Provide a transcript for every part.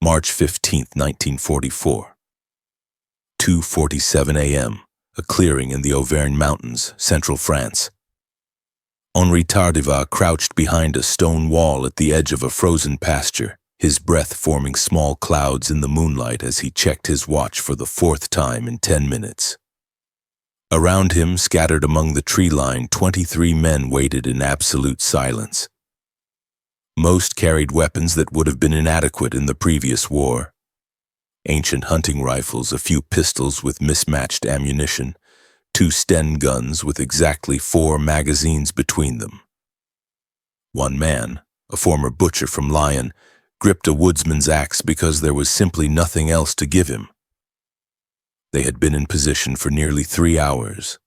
March 15, 1944. 2:47 a.m., a clearing in the Auvergne Mountains, central France. Henri Tardivat crouched behind a stone wall at the edge of a frozen pasture, his breath forming small clouds in the moonlight as he checked his watch for the fourth time in 10 minutes. Around him, scattered among the tree line, 23 men waited in absolute silence. Most carried weapons that would have been inadequate in the previous war. Ancient hunting rifles, a few pistols with mismatched ammunition, 2 Sten guns with exactly 4 magazines between them. One man, a former butcher from Lyon, gripped a woodsman's axe because there was simply nothing else to give him. They had been in position for nearly 3 hours.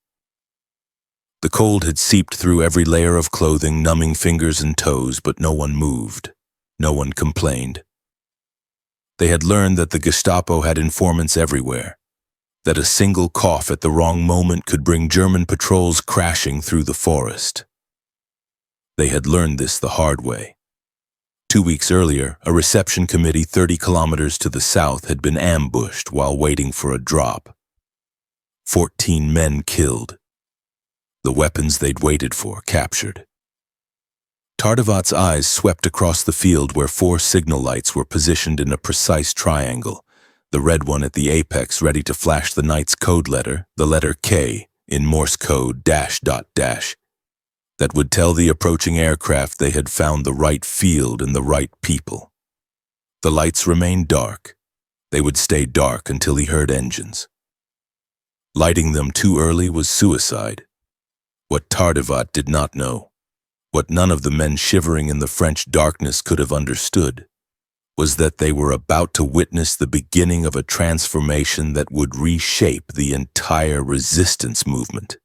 The cold had seeped through every layer of clothing, numbing fingers and toes, but no one moved. No one complained. They had learned that the Gestapo had informants everywhere, that a single cough at the wrong moment could bring German patrols crashing through the forest. They had learned this the hard way. 2 weeks earlier, a reception committee 30 kilometers to the south had been ambushed while waiting for a drop. 14 men killed. The weapons they'd waited for captured. Tardivat's eyes swept across the field where 4 signal lights were positioned in a precise triangle, the red one at the apex ready to flash the night's code letter, the letter K, in Morse code --, that would tell the approaching aircraft they had found the right field and the right people. The lights remained dark. They would stay dark until he heard engines. Lighting them too early was suicide. What Tardivat did not know, what none of the men shivering in the French darkness could have understood, was that they were about to witness the beginning of a transformation that would reshape the entire resistance movement.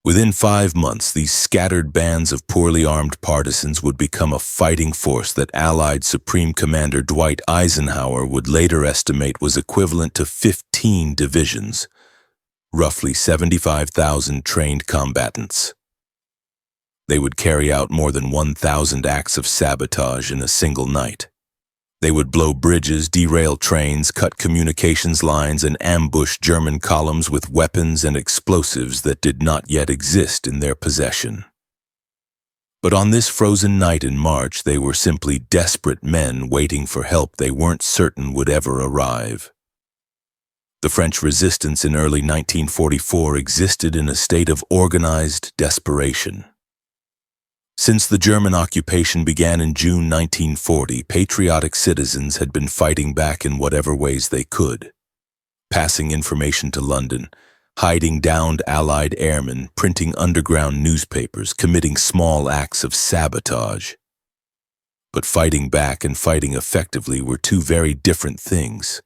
Within 5 months, these scattered bands of poorly armed partisans would become a fighting force that Allied Supreme Commander Dwight Eisenhower would later estimate was equivalent to 15 divisions, roughly 75,000 trained combatants. They would carry out more than 1,000 acts of sabotage in a single night. They would blow bridges, derail trains, cut communications lines, and ambush German columns with weapons and explosives that did not yet exist in their possession. But on this frozen night in March, they were simply desperate men waiting for help they weren't certain would ever arrive. The French resistance in early 1944 existed in a state of organized desperation. Since the German occupation began in June 1940, patriotic citizens had been fighting back in whatever ways they could, passing information to London, hiding downed Allied airmen, printing underground newspapers, committing small acts of sabotage. But fighting back and fighting effectively were 2 very different things.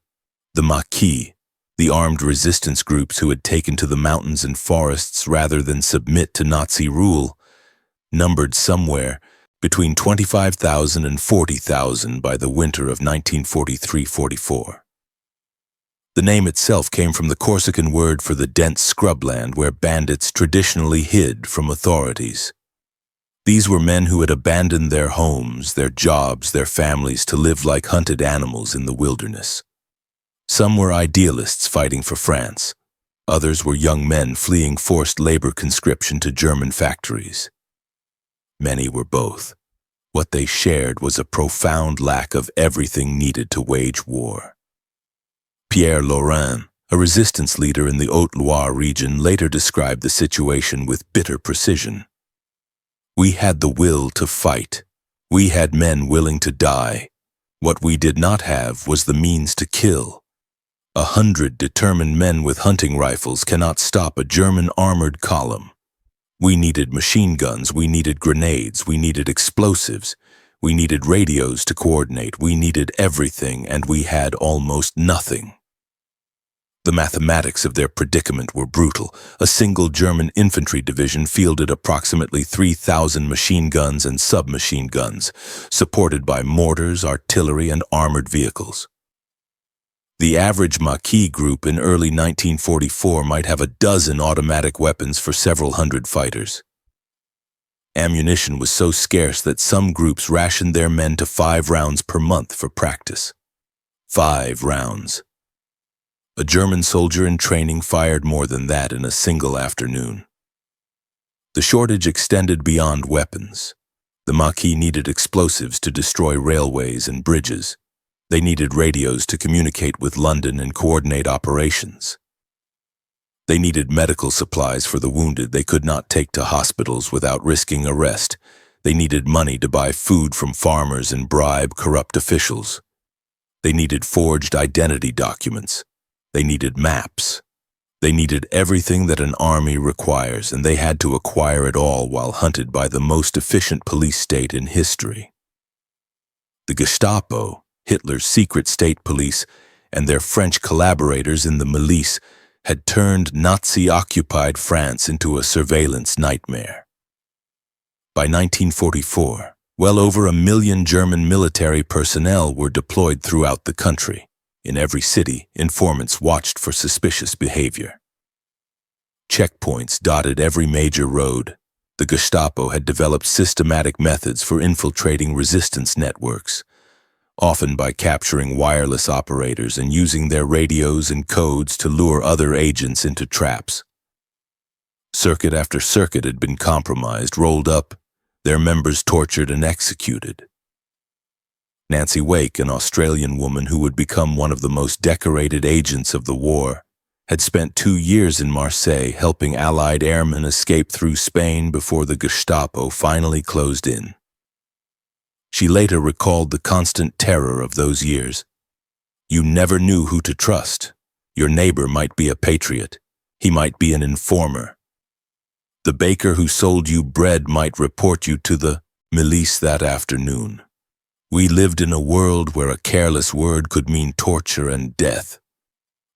The Maquis, the armed resistance groups who had taken to the mountains and forests rather than submit to Nazi rule, numbered somewhere between 25,000 and 40,000 by the winter of 1943-44. The name itself came from the Corsican word for the dense scrubland where bandits traditionally hid from authorities. These were men who had abandoned their homes, their jobs, their families to live like hunted animals in the wilderness. Some were idealists fighting for France. Others were young men fleeing forced labor conscription to German factories. Many were both. What they shared was a profound lack of everything needed to wage war. Pierre Laurent, a resistance leader in the Haute-Loire region, later described the situation with bitter precision. We had the will to fight. We had men willing to die. What we did not have was the means to kill. 100 determined men with hunting rifles cannot stop a German armored column. We needed machine guns, we needed grenades, we needed explosives, we needed radios to coordinate, we needed everything, and we had almost nothing. The mathematics of their predicament were brutal. A single German infantry division fielded approximately 3,000 machine guns and submachine guns, supported by mortars, artillery, and armored vehicles. The average Maquis group in early 1944 might have a dozen automatic weapons for several hundred fighters. Ammunition was so scarce that some groups rationed their men to 5 rounds per month for practice. 5 rounds. A German soldier in training fired more than that in a single afternoon. The shortage extended beyond weapons. The Maquis needed explosives to destroy railways and bridges. They needed radios to communicate with London and coordinate operations. They needed medical supplies for the wounded they could not take to hospitals without risking arrest. They needed money to buy food from farmers and bribe corrupt officials. They needed forged identity documents. They needed maps. They needed everything that an army requires, and they had to acquire it all while hunted by the most efficient police state in history. The Gestapo, Hitler's secret state police, and their French collaborators in the milice had turned Nazi-occupied France into a surveillance nightmare. By 1944, well over 1 million German military personnel were deployed throughout the country. In every city, informants watched for suspicious behavior. Checkpoints dotted every major road. The Gestapo had developed systematic methods for infiltrating resistance networks, often by capturing wireless operators and using their radios and codes to lure other agents into traps. Circuit after circuit had been compromised, rolled up, their members tortured and executed. Nancy Wake, an Australian woman who would become one of the most decorated agents of the war, had spent 2 years in Marseille helping Allied airmen escape through Spain before the Gestapo finally closed in. She later recalled the constant terror of those years. You never knew who to trust. Your neighbor might be a patriot. He might be an informer. The baker who sold you bread might report you to the milice that afternoon. We lived in a world where a careless word could mean torture and death,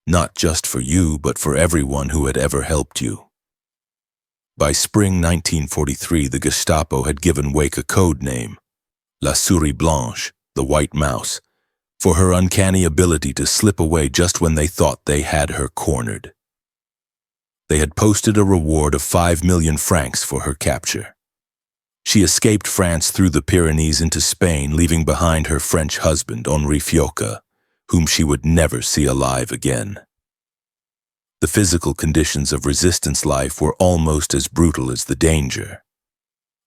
not just for you, but for everyone who had ever helped you. By spring 1943, the Gestapo had given Wake a code name, La Souris Blanche, the White Mouse, for her uncanny ability to slip away just when they thought they had her cornered. They had posted a reward of 5 million francs for her capture. She escaped France through the Pyrenees into Spain, leaving behind her French husband, Henri Tardivat, whom she would never see alive again. The physical conditions of resistance life were almost as brutal as the danger.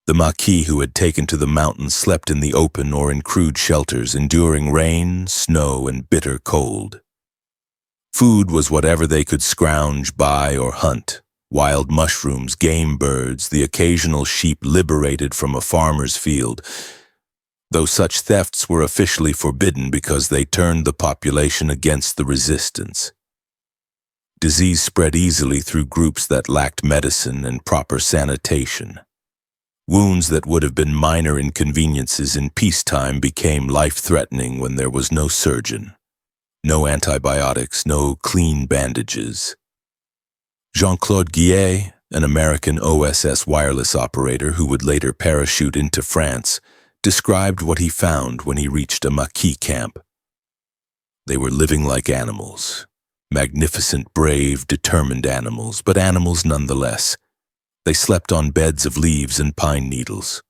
The Maquis who had taken to the mountains slept in the open or in crude shelters, enduring rain, snow, and bitter cold. Food was whatever they could scrounge, buy, or hunt. Wild mushrooms, game birds, the occasional sheep liberated from a farmer's field, though such thefts were officially forbidden because they turned the population against the resistance. Disease spread easily through groups that lacked medicine and proper sanitation. Wounds that would have been minor inconveniences in peacetime became life-threatening when there was no surgeon, no antibiotics, no clean bandages. Jean-Claude Guillet, an American OSS wireless operator who would later parachute into France, described what he found when he reached a Maquis camp. They were living like animals, magnificent, brave, determined animals, but animals nonetheless. They slept on beds of leaves and pine needles.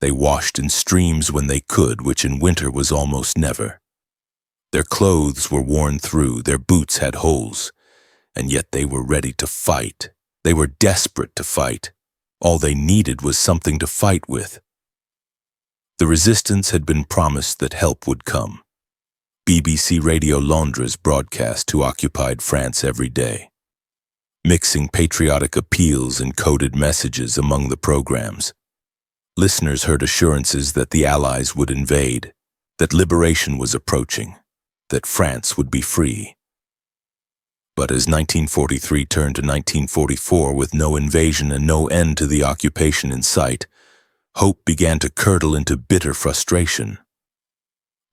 They washed in streams when they could, which in winter was almost never. Their clothes were worn through, their boots had holes. And yet they were ready to fight. They were desperate to fight. All they needed was something to fight with. The resistance had been promised that help would come. BBC Radio Londres broadcast to occupied France every day, mixing patriotic appeals and coded messages among the programs. Listeners heard assurances that the Allies would invade, that liberation was approaching, that France would be free. But as 1943 turned to 1944 with no invasion and no end to the occupation in sight, hope began to curdle into bitter frustration.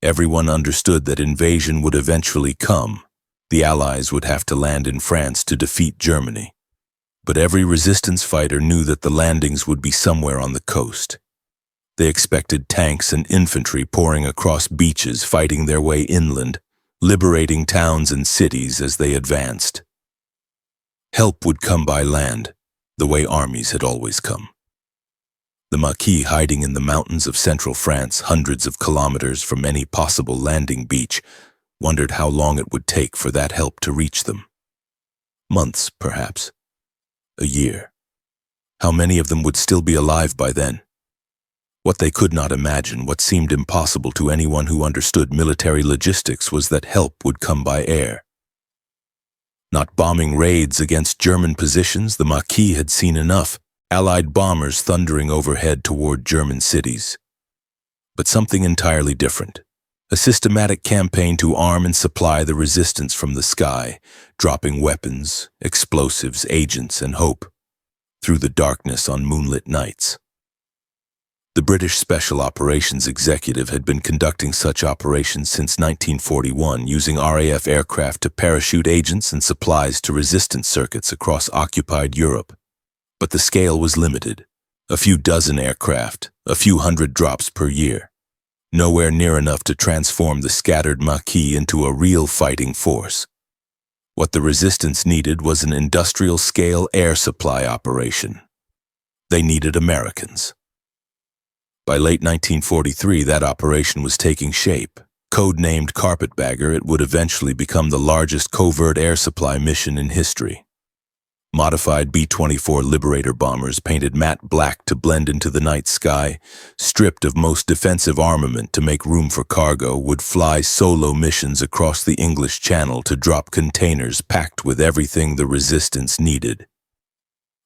Everyone understood that invasion would eventually come. The Allies would have to land in France to defeat Germany. But every resistance fighter knew that the landings would be somewhere on the coast. They expected tanks and infantry pouring across beaches, fighting their way inland, liberating towns and cities as they advanced. Help would come by land, the way armies had always come. The Maquis, hiding in the mountains of central France, hundreds of kilometers from any possible landing beach, wondered how long it would take for that help to reach them. Months, perhaps. A year. How many of them would still be alive by then? What they could not imagine, what seemed impossible to anyone who understood military logistics, was that help would come by air. Not bombing raids against German positions, the Maquis had seen enough, Allied bombers thundering overhead toward German cities. But something entirely different. A systematic campaign to arm and supply the resistance from the sky, dropping weapons, explosives, agents, and hope through the darkness on moonlit nights. The British Special Operations Executive had been conducting such operations since 1941, using RAF aircraft to parachute agents and supplies to resistance circuits across occupied Europe. But the scale was limited. A few dozen aircraft, a few hundred drops per year. Nowhere near enough to transform the scattered Maquis into a real fighting force. What the resistance needed was an industrial-scale air supply operation. They needed Americans. By late 1943, that operation was taking shape. Codenamed Carpetbagger, it would eventually become the largest covert air supply mission in history. Modified B-24 Liberator bombers, painted matte black to blend into the night sky, stripped of most defensive armament to make room for cargo, would fly solo missions across the English Channel to drop containers packed with everything the resistance needed.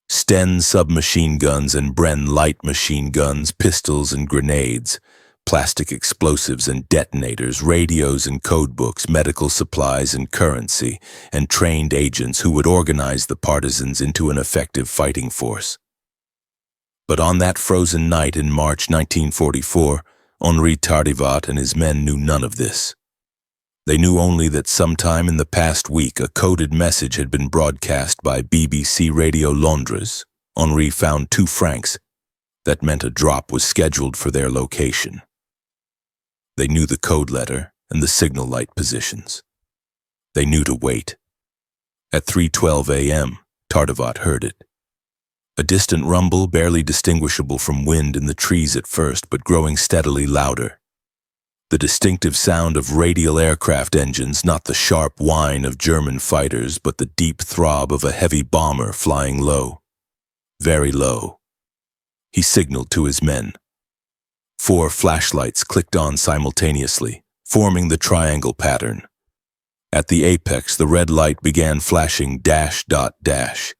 Sten submachine guns and Bren light machine guns, pistols and grenades, plastic explosives and detonators, radios and codebooks, medical supplies and currency, and trained agents who would organize the partisans into an effective fighting force. But on that frozen night in March 1944, Henri Tardivat and his men knew none of this. They knew only that sometime in the past week a coded message had been broadcast by BBC Radio Londres. Henri found 2 francs. That meant a drop was scheduled for their location. They knew the code letter and the signal light positions. They knew to wait. At 3:12 a.m., Tardivat heard it. A distant rumble, barely distinguishable from wind in the trees at first, but growing steadily louder. The distinctive sound of radial aircraft engines, not the sharp whine of German fighters, but the deep throb of a heavy bomber flying low. Very low. He signaled to his men. 4 flashlights clicked on simultaneously, forming the triangle pattern. At the apex, the red light began flashing dash dot dash.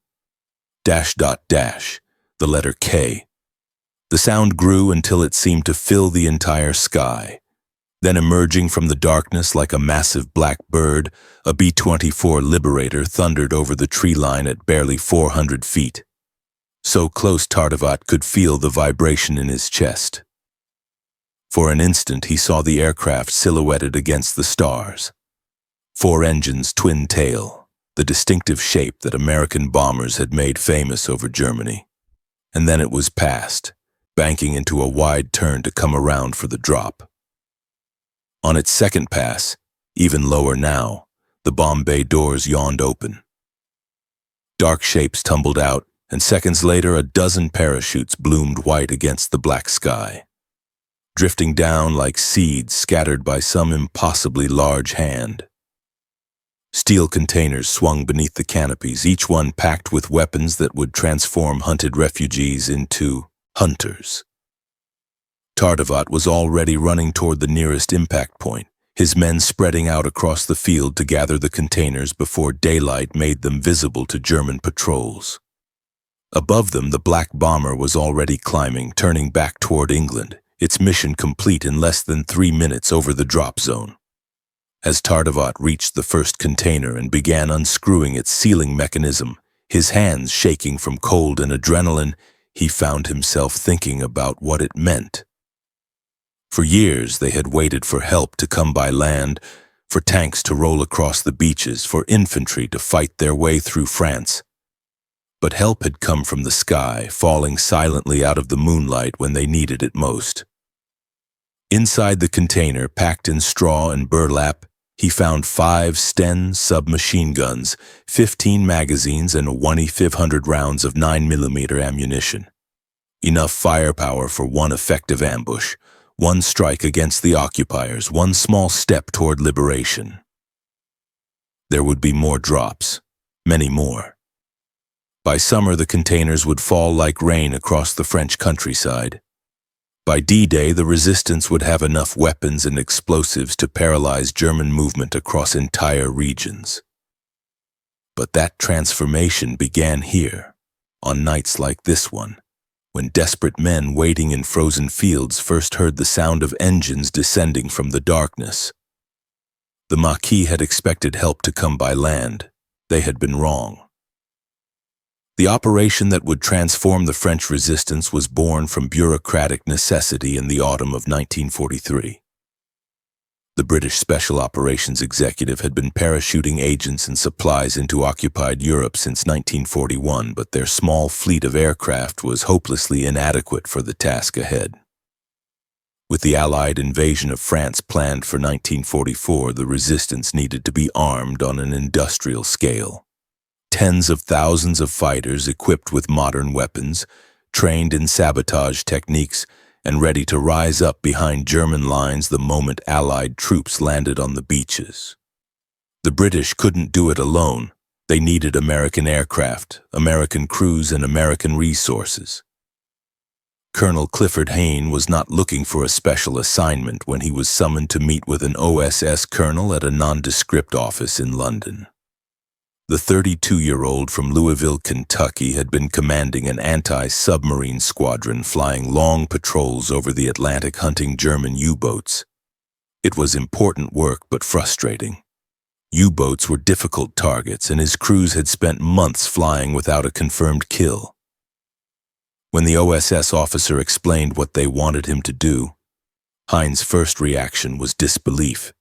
Dash dot dash, the letter K. The sound grew until it seemed to fill the entire sky. Then, emerging from the darkness like a massive black bird, a B-24 Liberator thundered over the tree line at barely 400 feet. So close Tardivat could feel the vibration in his chest. For an instant he saw the aircraft silhouetted against the stars. 4 engines, twin tail, the distinctive shape that American bombers had made famous over Germany. And then it was past, banking into a wide turn to come around for the drop. On its second pass, even lower now, the bomb bay doors yawned open. Dark shapes tumbled out, and seconds later a dozen parachutes bloomed white against the black sky, drifting down like seeds scattered by some impossibly large hand. Steel containers swung beneath the canopies, each one packed with weapons that would transform hunted refugees into hunters. Tardivat was already running toward the nearest impact point, his men spreading out across the field to gather the containers before daylight made them visible to German patrols. Above them, the black bomber was already climbing, turning back toward England, its mission complete in less than 3 minutes over the drop zone. As Tardivat reached the first container and began unscrewing its sealing mechanism, his hands shaking from cold and adrenaline, he found himself thinking about what it meant. For years they had waited for help to come by land, for tanks to roll across the beaches, for infantry to fight their way through France. But help had come from the sky, falling silently out of the moonlight when they needed it most. Inside the container, packed in straw and burlap, he found 5 Sten submachine guns, 15 magazines, and 2,500 rounds of 9mm ammunition. Enough firepower for one effective ambush, one strike against the occupiers, one small step toward liberation. There would be more drops, many more. By summer, the containers would fall like rain across the French countryside. By D-Day, the resistance would have enough weapons and explosives to paralyze German movement across entire regions. But that transformation began here, on nights like this one, when desperate men waiting in frozen fields first heard the sound of engines descending from the darkness. The Maquis had expected help to come by land. They had been wrong. The operation that would transform the French resistance was born from bureaucratic necessity in the autumn of 1943. The British Special Operations Executive had been parachuting agents and supplies into occupied Europe since 1941, but their small fleet of aircraft was hopelessly inadequate for the task ahead. With the Allied invasion of France planned for 1944, the resistance needed to be armed on an industrial scale. Tens of thousands of fighters equipped with modern weapons, trained in sabotage techniques, and ready to rise up behind German lines the moment Allied troops landed on the beaches. The British couldn't do it alone. They needed American aircraft, American crews, and American resources. Colonel Clifford Hayne was not looking for a special assignment when he was summoned to meet with an OSS colonel at a nondescript office in London. The 32-year-old from Louisville, Kentucky, had been commanding an anti-submarine squadron flying long patrols over the Atlantic hunting German U-boats. It was important work, but frustrating. U-boats were difficult targets, and his crews had spent months flying without a confirmed kill. When the OSS officer explained what they wanted him to do, Hayne's first reaction was disbelief.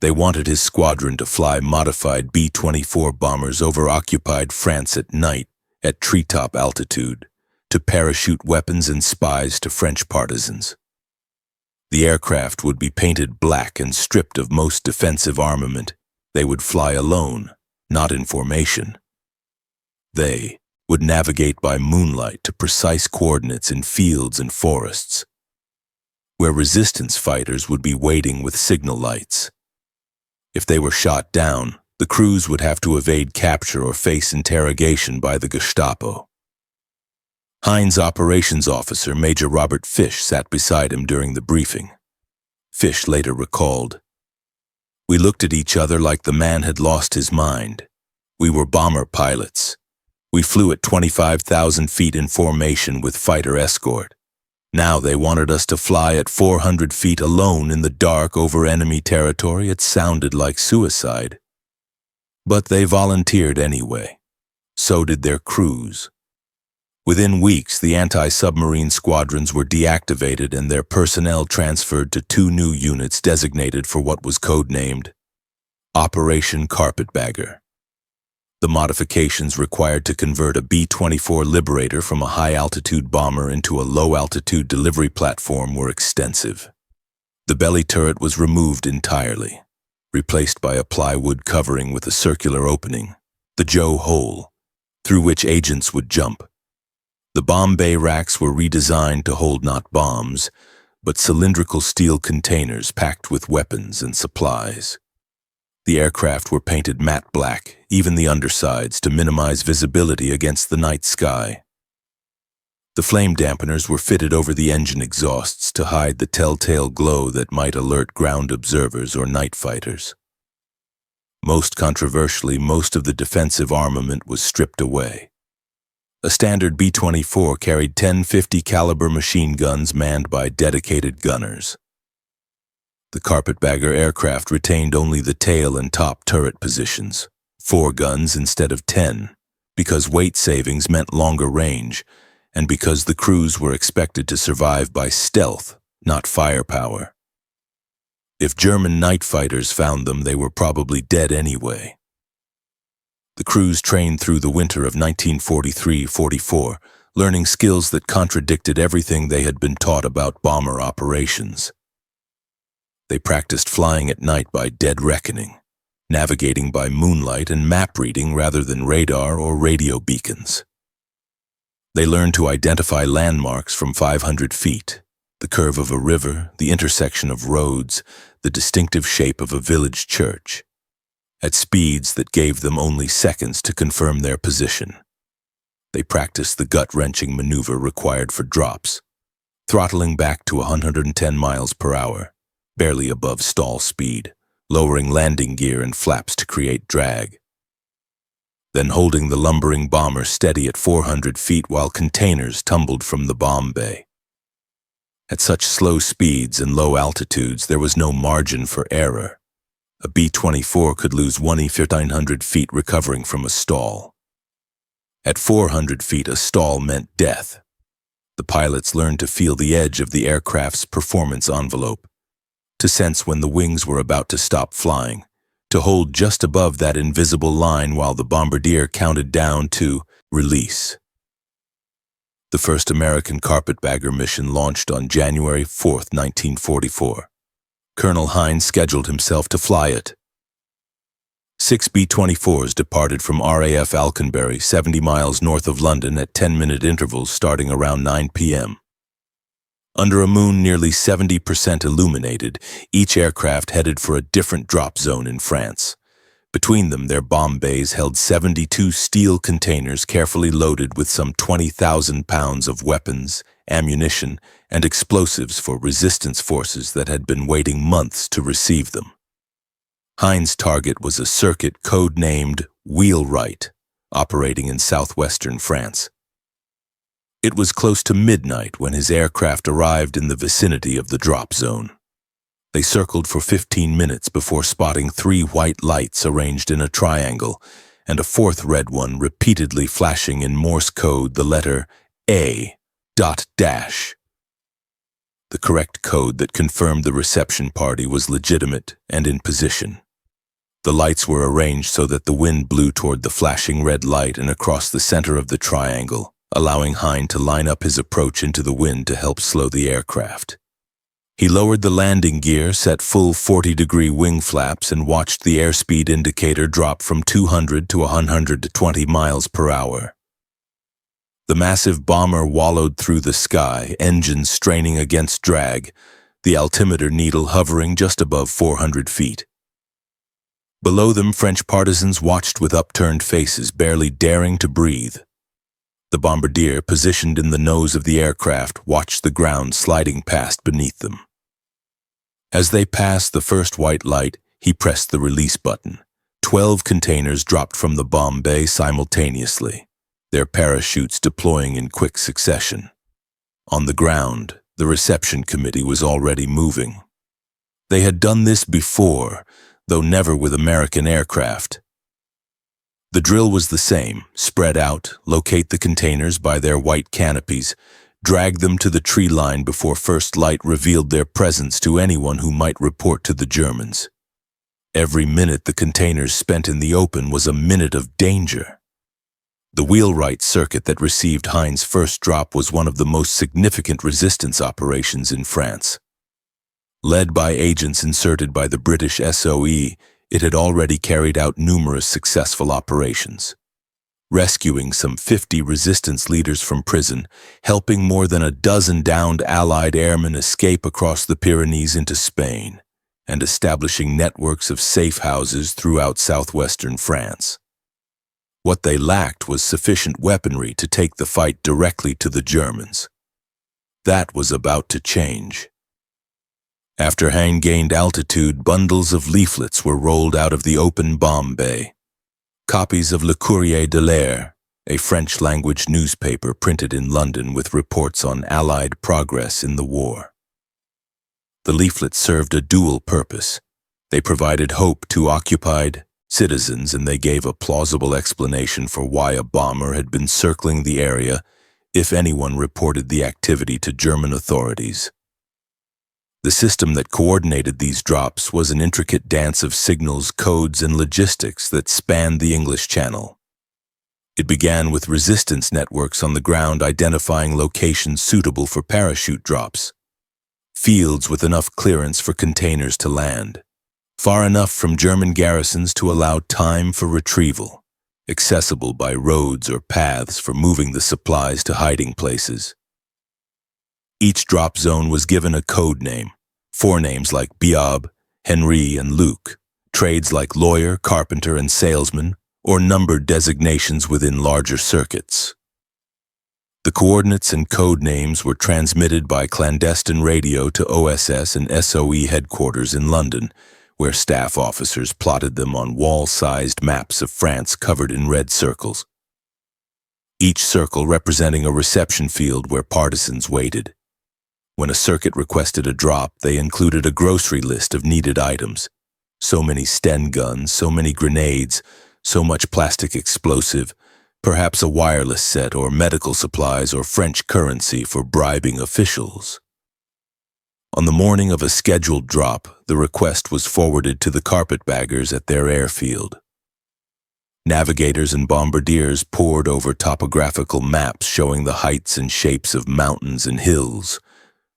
They wanted his squadron to fly modified B-24 bombers over occupied France at night at treetop altitude to parachute weapons and spies to French partisans. The aircraft would be painted black and stripped of most defensive armament. They would fly alone, not in formation. They would navigate by moonlight to precise coordinates in fields and forests, where resistance fighters would be waiting with signal lights. If they were shot down, the crews would have to evade capture or face interrogation by the Gestapo. Hayne's operations officer, Major Robert Fish, sat beside him during the briefing. Fish later recalled, "We looked at each other like the man had lost his mind. We were bomber pilots. We flew at 25,000 feet in formation with fighter escort. Now they wanted us to fly at 400 feet alone in the dark over enemy territory. It sounded like suicide. But they volunteered anyway. So did their crews. Within weeks, the anti-submarine squadrons were deactivated and their personnel transferred to 2 new units designated for what was codenamed Operation Carpetbagger. The modifications required to convert a B-24 Liberator from a high-altitude bomber into a low-altitude delivery platform were extensive. The belly turret was removed entirely, replaced by a plywood covering with a circular opening, the Joe hole, through which agents would jump. The bomb bay racks were redesigned to hold not bombs, but cylindrical steel containers packed with weapons and supplies. The aircraft were painted matte black, even the undersides, to minimize visibility against the night sky. The flame dampeners were fitted over the engine exhausts to hide the telltale glow that might alert ground observers or night fighters. Most controversially, most of the defensive armament was stripped away. A standard B-24 carried 10 50 caliber machine guns manned by dedicated gunners. The Carpetbagger aircraft retained only the tail and top turret positions, 4 guns instead of 10, because weight savings meant longer range, and because the crews were expected to survive by stealth, not firepower. If German night fighters found them, they were probably dead anyway. The crews trained through the winter of 1943-44, learning skills that contradicted everything they had been taught about bomber operations. They practiced flying at night by dead reckoning, navigating by moonlight and map reading rather than radar or radio beacons. They learned to identify landmarks from 500 feet, the curve of a river, the intersection of roads, the distinctive shape of a village church, at speeds that gave them only seconds to confirm their position. They practiced the gut-wrenching maneuver required for drops, throttling back to 110 miles per hour, barely above stall speed, lowering landing gear and flaps to create drag. Then holding the lumbering bomber steady at 400 feet while containers tumbled from the bomb bay. At such slow speeds and low altitudes, there was no margin for error. A B-24 could lose 1,900 feet recovering from a stall. At 400 feet, a stall meant death. The pilots learned to feel the edge of the aircraft's performance envelope, to sense when the wings were about to stop flying, to hold just above that invisible line while the bombardier counted down to release. The first American Carpetbagger mission launched on January 4, 1944. Colonel Hines scheduled himself to fly it. 6 B-24s departed from RAF Alconbury, 70 miles north of London at 10-minute intervals starting around 9 p.m. Under a moon nearly 70% illuminated, each aircraft headed for a different drop zone in France. Between them, their bomb bays held 72 steel containers carefully loaded with some 20,000 pounds of weapons, ammunition, and explosives for resistance forces that had been waiting months to receive them. Hines' target was a circuit code-named Wheelwright, operating in southwestern France. It was close to midnight when his aircraft arrived in the vicinity of the drop zone. They circled for 15 minutes before spotting 3 white lights arranged in a triangle and a 4th red one repeatedly flashing in Morse code the letter A. dash. The correct code that confirmed the reception party was legitimate and in position. The lights were arranged so that the wind blew toward the flashing red light and across the center of the triangle, allowing Hines to line up his approach into the wind to help slow the aircraft. He lowered the landing gear, set full 40-degree wing flaps, and watched the airspeed indicator drop from 200 to 120 miles per hour. The massive bomber wallowed through the sky, engines straining against drag, the altimeter needle hovering just above 400 feet. Below them, French partisans watched with upturned faces, barely daring to breathe. The bombardier, positioned in the nose of the aircraft, watched the ground sliding past beneath them. As they passed the first white light, he pressed the release button. 12 containers dropped from the bomb bay simultaneously, their parachutes deploying in quick succession. On the ground, the reception committee was already moving. They had done this before, though never with American aircraft. The drill was the same: spread out, locate the containers by their white canopies, drag them to the tree line before first light revealed their presence to anyone who might report to the Germans. Every minute the containers spent in the open was a minute of danger. The Wheelwright circuit that received Hines' first drop was one of the most significant resistance operations in France. Led by agents inserted by the British SOE, it had already carried out numerous successful operations, rescuing some 50 resistance leaders from prison, helping more than a dozen downed Allied airmen escape across the Pyrenees into Spain, and establishing networks of safe houses throughout southwestern France. What they lacked was sufficient weaponry to take the fight directly to the Germans. That was about to change. After Hines gained altitude, bundles of leaflets were rolled out of the open bomb bay. Copies of Le Courrier de l'Air, a French-language newspaper printed in London with reports on Allied progress in the war. The leaflets served a dual purpose. They provided hope to occupied citizens, and they gave a plausible explanation for why a bomber had been circling the area if anyone reported the activity to German authorities. The system that coordinated these drops was an intricate dance of signals, codes, and logistics that spanned the English Channel. It began with resistance networks on the ground identifying locations suitable for parachute drops, fields with enough clearance for containers to land, far enough from German garrisons to allow time for retrieval, accessible by roads or paths for moving the supplies to hiding places. Each drop zone was given a code name, forenames like Biob, Henri, and Luc, trades like lawyer, carpenter, and salesman, or numbered designations within larger circuits. The coordinates and code names were transmitted by clandestine radio to OSS and SOE headquarters in London, where staff officers plotted them on wall-sized maps of France covered in red circles. Each circle representing a reception field where partisans waited. When a circuit requested a drop, they included a grocery list of needed items. So many Sten guns, so many grenades, so much plastic explosive, perhaps a wireless set or medical supplies or French currency for bribing officials. On the morning of a scheduled drop, the request was forwarded to the carpetbaggers at their airfield. Navigators and bombardiers pored over topographical maps showing the heights and shapes of mountains and hills,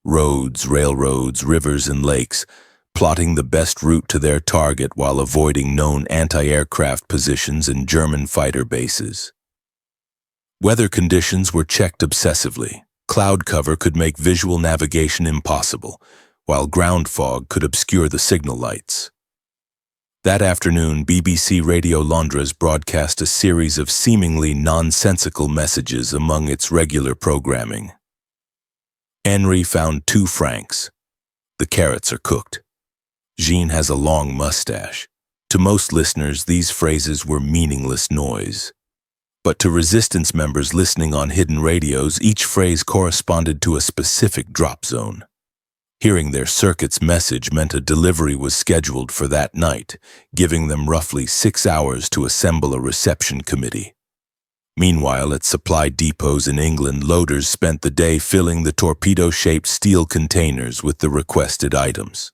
roads, railroads, rivers, and lakes, plotting the best route to their target while avoiding known anti-aircraft positions and German fighter bases. Weather conditions were checked obsessively. Cloud cover could make visual navigation impossible, while ground fog could obscure the signal lights. That afternoon, BBC Radio Londres broadcast a series of seemingly nonsensical messages among its regular programming. Henri found 2 francs. The carrots are cooked. Jean has a long mustache. To most listeners, these phrases were meaningless noise. But to resistance members listening on hidden radios, each phrase corresponded to a specific drop zone. Hearing their circuit's message meant a delivery was scheduled for that night, giving them roughly 6 hours to assemble a reception committee. Meanwhile, at supply depots in England, loaders spent the day filling the torpedo-shaped steel containers with the requested items.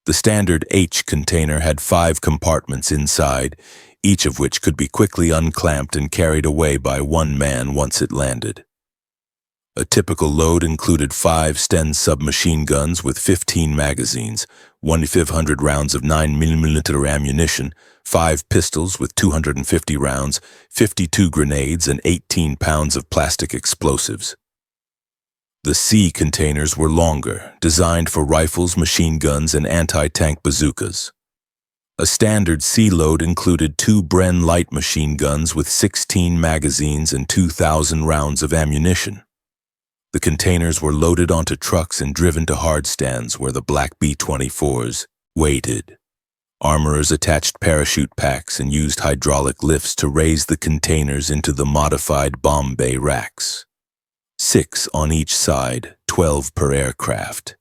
The standard H container had 5 compartments inside, each of which could be quickly unclamped and carried away by one man once it landed. A typical load included 5 Sten submachine guns with 15 magazines, 1,500 rounds of 9mm ammunition, 5 pistols with 250 rounds, 52 grenades, and 18 pounds of plastic explosives. The C containers were longer, designed for rifles, machine guns, and anti-tank bazookas. A standard C load included 2 Bren light machine guns with 16 magazines and 2,000 rounds of ammunition. The containers were loaded onto trucks and driven to hard stands where the black B-24s waited. Armorers attached parachute packs and used hydraulic lifts to raise the containers into the modified bomb bay racks. 6 on each side, 12 per aircraft.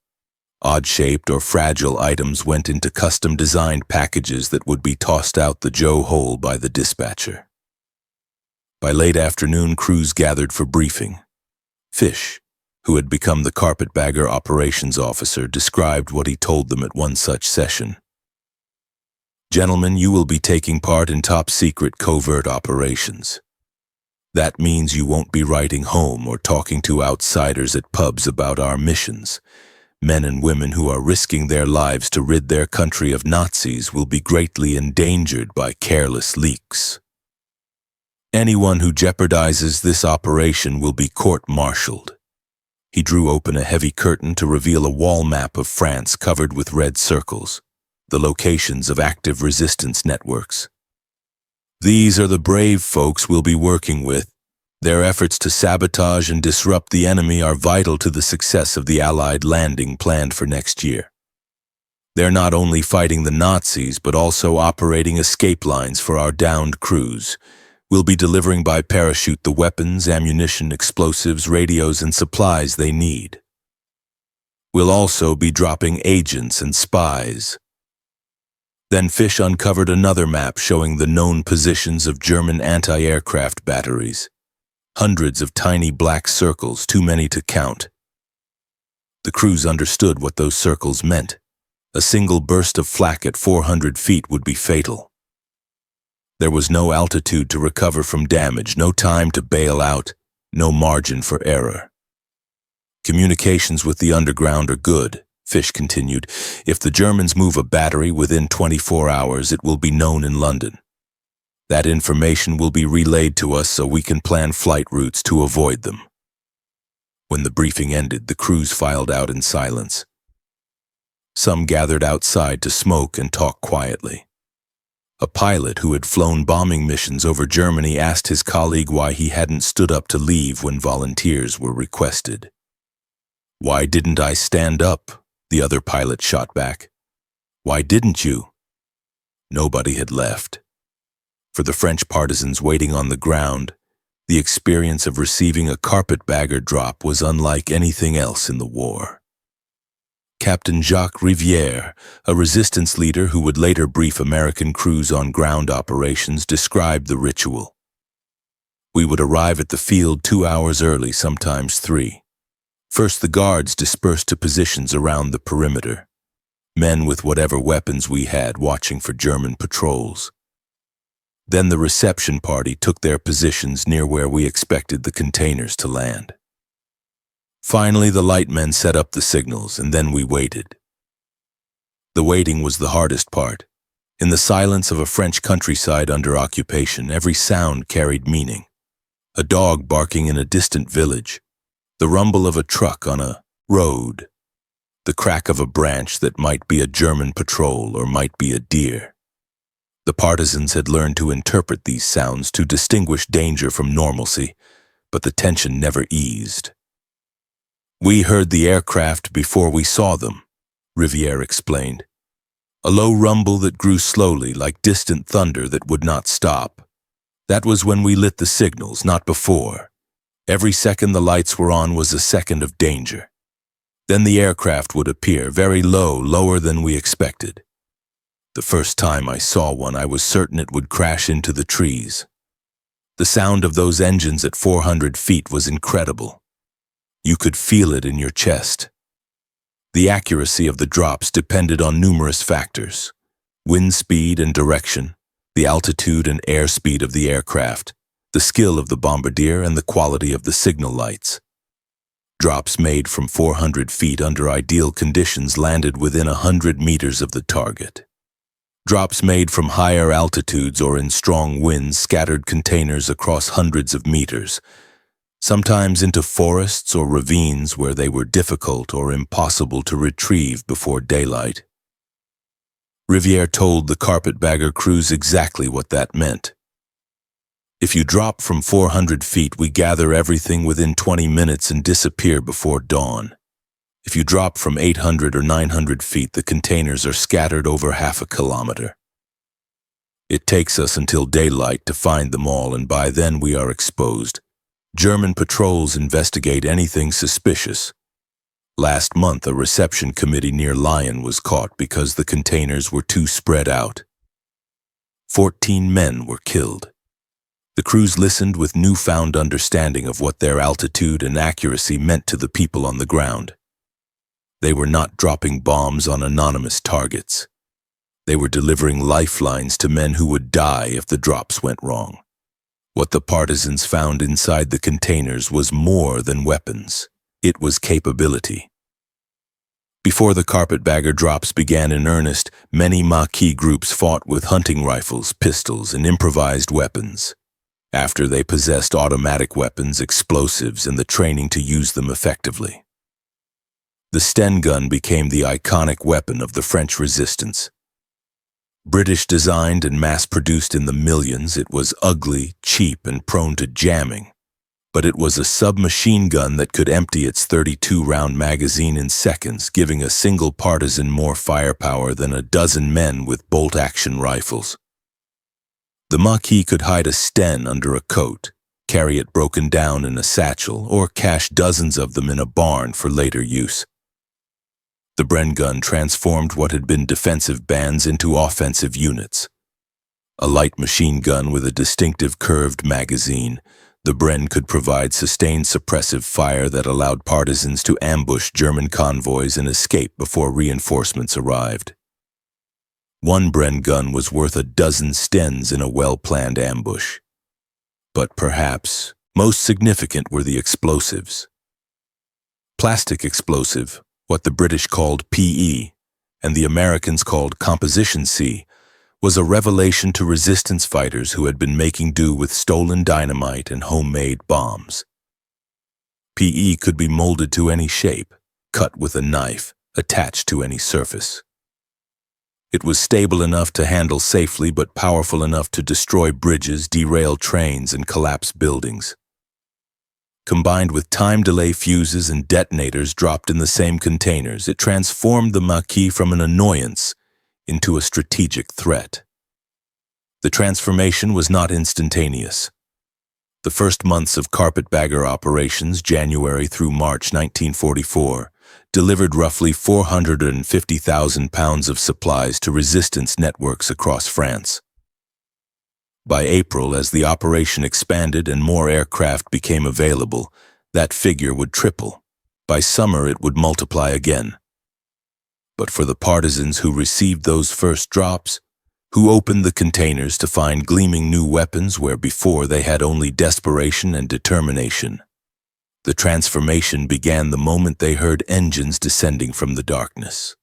Odd-shaped or fragile items went into custom-designed packages that would be tossed out the Joe hole by the dispatcher. By late afternoon, crews gathered for briefing. Fish, who had become the carpetbagger operations officer, described what he told them at one such session. "Gentlemen, you will be taking part in top-secret covert operations. That means you won't be writing home or talking to outsiders at pubs about our missions. Men and women who are risking their lives to rid their country of Nazis will be greatly endangered by careless leaks. Anyone who jeopardizes this operation will be court-martialed." He drew open a heavy curtain to reveal a wall map of France covered with red circles, the locations of active resistance networks. "These are the brave folks we'll be working with. Their efforts to sabotage and disrupt the enemy are vital to the success of the Allied landing planned for next year. They're not only fighting the Nazis, but also operating escape lines for our downed crews. We'll be delivering by parachute the weapons, ammunition, explosives, radios, and supplies they need. We'll also be dropping agents and spies." Then Fish uncovered another map showing the known positions of German anti-aircraft batteries. Hundreds of tiny black circles, too many to count. The crews understood what those circles meant. A single burst of flak at 400 feet would be fatal. There was no altitude to recover from damage, no time to bail out, no margin for error. "Communications with the underground are good," Fish continued. "If the Germans move a battery within 24 hours, it will be known in London. That information will be relayed to us so we can plan flight routes to avoid them. When the briefing ended, the crews filed out in silence. Some gathered outside to smoke and talk quietly. A pilot who had flown bombing missions over Germany asked his colleague why he hadn't stood up to leave when volunteers were requested. "Why didn't I stand up?" the other pilot shot back. "Why didn't you?" Nobody had left. For the French partisans waiting on the ground, the experience of receiving a carpetbagger drop was unlike anything else in the war. Captain Jacques Rivière, a resistance leader who would later brief American crews on ground operations, described the ritual. "We would arrive at the field 2 hours early, sometimes 3. First, the guards dispersed to positions around the perimeter, men with whatever weapons we had watching for German patrols. Then the reception party took their positions near where we expected the containers to land. Finally, the light men set up the signals, and then we waited. The waiting was the hardest part. In the silence of a French countryside under occupation, every sound carried meaning. A dog barking in a distant village, the rumble of a truck on a road, the crack of a branch that might be a German patrol or might be a deer. The partisans had learned to interpret these sounds to distinguish danger from normalcy, but the tension never eased. "We heard the aircraft before we saw them," Rivière explained. "A low rumble that grew slowly, like distant thunder that would not stop. That was when we lit the signals, not before. Every second the lights were on was a second of danger. Then the aircraft would appear, very low, lower than we expected. The first time I saw one, I was certain it would crash into the trees. The sound of those engines at 400 feet was incredible. You could feel it in your chest. The accuracy of the drops depended on numerous factors: wind speed and direction, the altitude and airspeed of the aircraft, the skill of the bombardier, and the quality of the signal lights. Drops made from 400 feet under ideal conditions landed within 100 meters of the target. Drops made from higher altitudes or in strong winds scattered containers across hundreds of meters, sometimes into forests or ravines where they were difficult or impossible to retrieve before daylight. Rivière told the carpetbagger crews exactly what that meant. "If you drop from 400 feet, we gather everything within 20 minutes and disappear before dawn. If you drop from 800 or 900 feet, the containers are scattered over half a kilometer. It takes us until daylight to find them all, and by then we are exposed. German patrols investigate anything suspicious. Last month, a reception committee near Lyon was caught because the containers were too spread out. 14 men were killed. The crews listened with newfound understanding of what their altitude and accuracy meant to the people on the ground. They were not dropping bombs on anonymous targets. They were delivering lifelines to men who would die if the drops went wrong. What the partisans found inside the containers was more than weapons. It was capability. Before the carpetbagger drops began in earnest, many Maquis groups fought with hunting rifles, pistols, and improvised weapons. After they possessed automatic weapons, explosives, and the training to use them effectively. The Sten gun became the iconic weapon of the French resistance. British designed and mass-produced in the millions, it was ugly, cheap, and prone to jamming. But it was a submachine gun that could empty its 32-round magazine in seconds, giving a single partisan more firepower than a dozen men with bolt-action rifles. The Maquis could hide a Sten under a coat, carry it broken down in a satchel, or cache dozens of them in a barn for later use. The Bren gun transformed what had been defensive bands into offensive units. A light machine gun with a distinctive curved magazine, the Bren could provide sustained suppressive fire that allowed partisans to ambush German convoys and escape before reinforcements arrived. One Bren gun was worth a dozen Stens in a well-planned ambush. But perhaps most significant were the explosives. Plastic explosive, what the British called PE, and the Americans called Composition C, was a revelation to resistance fighters who had been making do with stolen dynamite and homemade bombs. PE could be molded to any shape, cut with a knife, attached to any surface. It was stable enough to handle safely but powerful enough to destroy bridges, derail trains, and collapse buildings. Combined with time delay fuses and detonators dropped in the same containers, it transformed the Maquis from an annoyance into a strategic threat. The transformation was not instantaneous. The first months of carpetbagger operations, January through March 1944, delivered roughly 450,000 pounds of supplies to resistance networks across France. By April, as the operation expanded and more aircraft became available, that figure would triple. By summer, it would multiply again. But for the partisans who received those first drops, who opened the containers to find gleaming new weapons where before they had only desperation and determination, the transformation began the moment they heard engines descending from the darkness.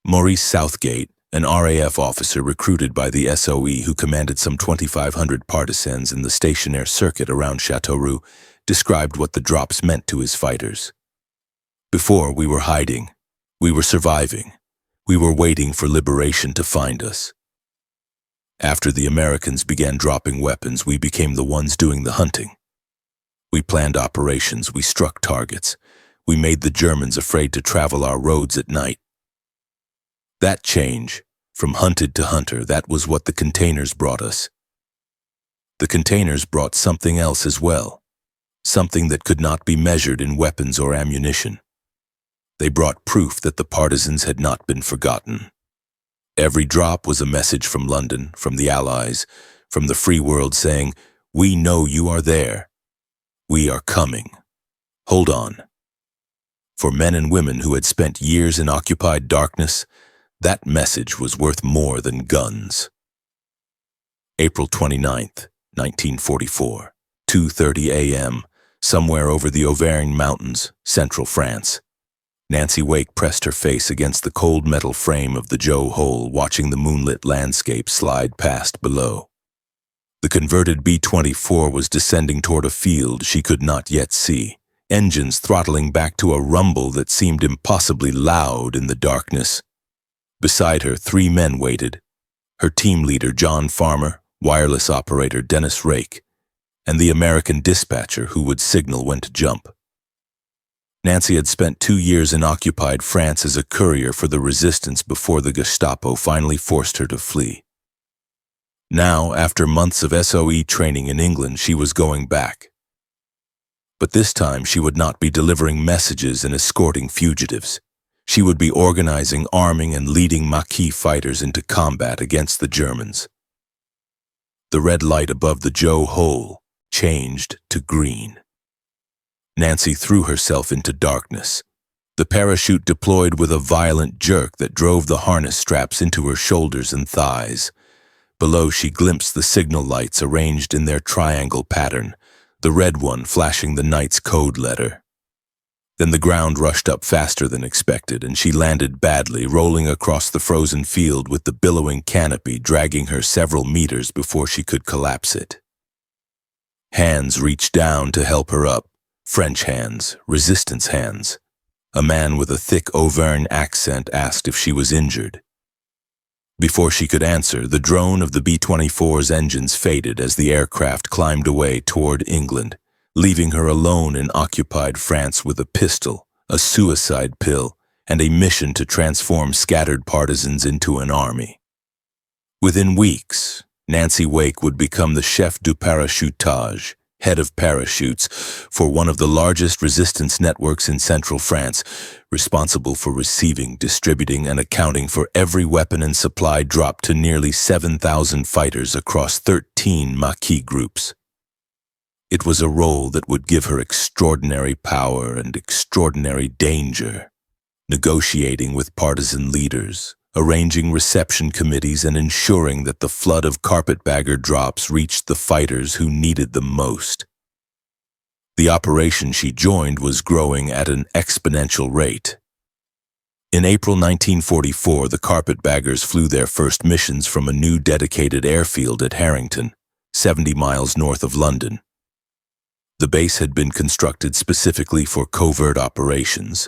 Maurice Southgate, an RAF officer recruited by the SOE who commanded some 2,500 partisans in the stationaire circuit around Châteauroux, described what the drops meant to his fighters. Before, we were hiding. We were surviving. We were waiting for liberation to find us. After the Americans began dropping weapons, we became the ones doing the hunting. We planned operations, we struck targets. We made the Germans afraid to travel our roads at night. That change, from hunted to hunter, that was what the containers brought us. The containers brought something else as well, something that could not be measured in weapons or ammunition. They brought proof that the partisans had not been forgotten. Every drop was a message from London, from the Allies, from the free world saying, "We know you are there. We are coming. Hold on." For men and women who had spent years in occupied darkness, that message was worth more than guns. April 29th, 1944, 2:30 a.m., somewhere over the Auvergne Mountains, central France. Nancy Wake pressed her face against the cold metal frame of the Joe hole, watching the moonlit landscape slide past below. The converted B-24 was descending toward a field she could not yet see, engines throttling back to a rumble that seemed impossibly loud in the darkness. Beside her, 3 men waited: her team leader, John Farmer, wireless operator, Dennis Rake, and the American dispatcher who would signal when to jump. Nancy had spent 2 years in occupied France as a courier for the resistance before the Gestapo finally forced her to flee. Now, after months of SOE training in England, she was going back. But this time she would not be delivering messages and escorting fugitives. She would be organizing, arming, and leading Maquis fighters into combat against the Germans. The red light above the Joe hole changed to green. Nancy threw herself into darkness. The parachute deployed with a violent jerk that drove the harness straps into her shoulders and thighs. Below, she glimpsed the signal lights arranged in their triangle pattern, the red one flashing the night's code letter. Then the ground rushed up faster than expected, and she landed badly, rolling across the frozen field with the billowing canopy dragging her several meters before she could collapse it. Hands reached down to help her up. French hands, resistance hands. A man with a thick Auvergne accent asked if she was injured. Before she could answer, the drone of the B-24's engines faded as the aircraft climbed away toward England, leaving her alone in occupied France with a pistol, a suicide pill, and a mission to transform scattered partisans into an army. Within weeks, Nancy Wake would become the chef du parachutage, head of parachutes, for one of the largest resistance networks in central France, responsible for receiving, distributing, and accounting for every weapon and supply dropped to nearly 7,000 fighters across 13 Maquis groups. It was a role that would give her extraordinary power and extraordinary danger, negotiating with partisan leaders, arranging reception committees, and ensuring that the flood of carpetbagger drops reached the fighters who needed them most. The operation she joined was growing at an exponential rate. In April 1944, the Carpetbaggers flew their first missions from a new dedicated airfield at Harrington, 70 miles north of London. The base had been constructed specifically for covert operations,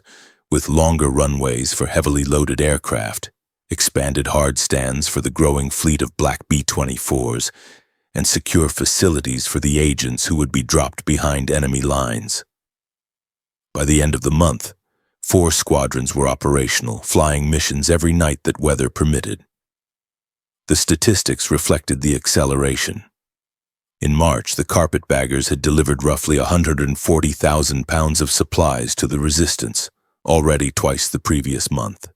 with longer runways for heavily loaded aircraft, expanded hard stands for the growing fleet of black B-24s, and secure facilities for the agents who would be dropped behind enemy lines. By the end of the month, 4 squadrons were operational, flying missions every night that weather permitted. The statistics reflected the acceleration. In March, the Carpetbaggers had delivered roughly 140,000 pounds of supplies to the resistance, already twice the previous month.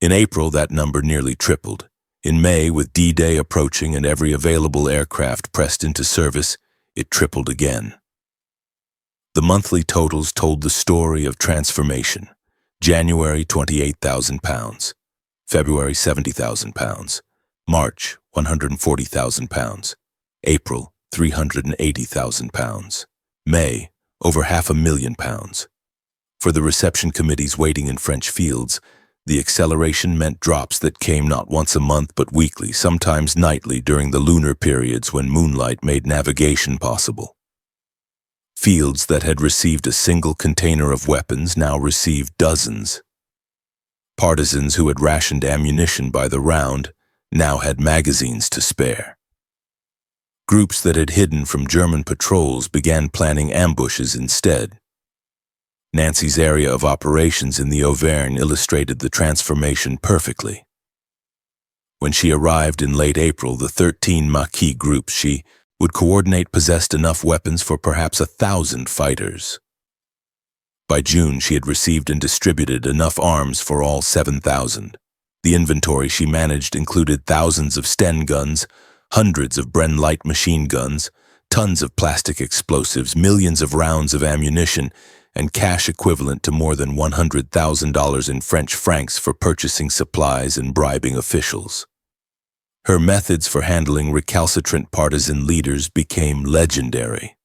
In April, that number nearly tripled. In May, with D-Day approaching and every available aircraft pressed into service, it tripled again. The monthly totals told the story of transformation. January, 28,000 pounds. February, 70,000 pounds. March, 140,000 pounds. April, 380,000 pounds. May, over £500,000. For the reception committees waiting in French fields, the acceleration meant drops that came not once a month but weekly, sometimes nightly during the lunar periods when Moonlight made navigation possible. Fields that had received a single container of weapons now received dozens. Partisans who had rationed ammunition by the round now had magazines to spare. Groups that had hidden from German patrols began planning ambushes instead. Nancy's area of operations in the Auvergne illustrated the transformation perfectly. When she arrived in late April, the 13 Maquis groups she would coordinate possessed enough weapons for perhaps 1,000 fighters. By June, she had received and distributed enough arms for all 7,000. The inventory she managed included thousands of Sten guns, hundreds of Bren light machine guns, tons of plastic explosives, millions of rounds of ammunition, and cash equivalent to more than $100,000 in French francs for purchasing supplies and bribing officials. Her methods for handling recalcitrant partisan leaders became legendary.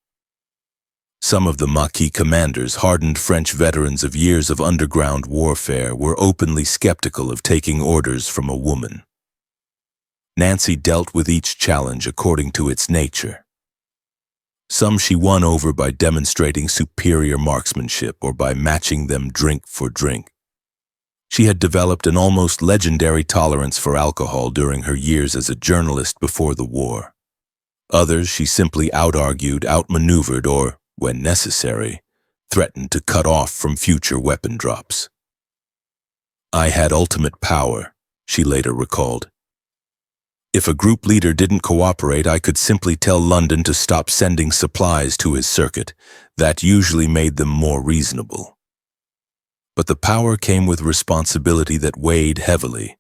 Some of the Maquis commanders, hardened French veterans of years of underground warfare, were openly skeptical of taking orders from a woman. Nancy dealt with each challenge according to its nature. Some she won over by demonstrating superior marksmanship or by matching them drink for drink. She had developed an almost legendary tolerance for alcohol during her years as a journalist before the war. Others she simply out-argued, outmaneuvered, or, when necessary, threatened to cut off from future weapon drops. "I had ultimate power," she later recalled. "If a group leader didn't cooperate, I could simply tell London to stop sending supplies to his circuit. That usually made them more reasonable." But the power came with responsibility that weighed heavily.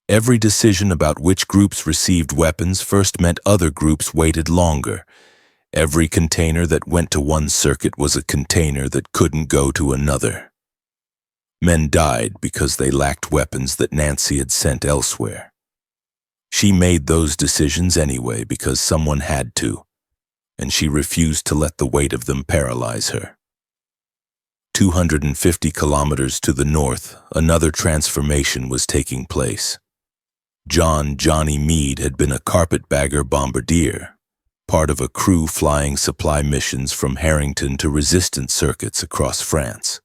Every decision about which groups received weapons first meant other groups waited longer. Every container that went to one circuit was a container that couldn't go to another. Men died because they lacked weapons that Nancy had sent elsewhere. She made those decisions anyway because someone had to, and she refused to let the weight of them paralyze her. 250 kilometers to the north, another transformation was taking place. Johnny Mead had been a carpetbagger bombardier, part of a crew flying supply missions from Harrington to resistance circuits across France.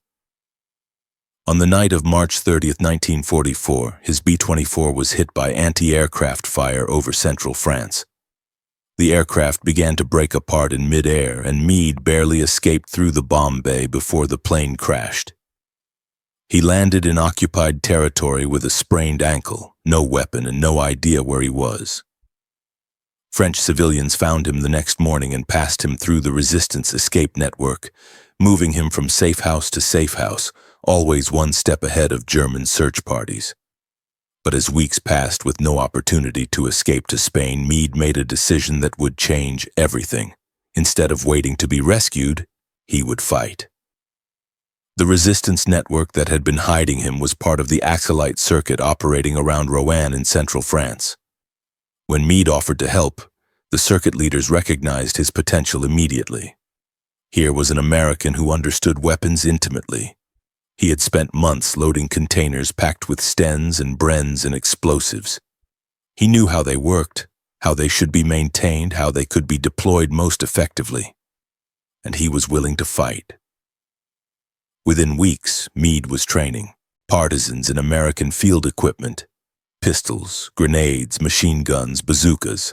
On the night of March 30, 1944, his B-24 was hit by anti-aircraft fire over central France. The aircraft began to break apart in mid-air, and Mead barely escaped through the bomb bay before the plane crashed. He landed in occupied territory with a sprained ankle, no weapon, and no idea where he was. French civilians found him the next morning and passed him through the resistance escape network, moving him from safe house to safe house, always one step ahead of German search parties. But as weeks passed with no opportunity to escape to Spain, Mead made a decision that would change everything. Instead of waiting to be rescued, he would fight. The resistance network that had been hiding him was part of the Acolyte circuit operating around Rouen in central France. When Mead offered to help, the circuit leaders recognized his potential immediately. Here was an American who understood weapons intimately. He had spent months loading containers packed with Stens and Brens and explosives. He knew how they worked, how they should be maintained, how they could be deployed most effectively. And he was willing to fight. Within weeks, Mead was training partisans in American field equipment, pistols, grenades, machine guns, bazookas.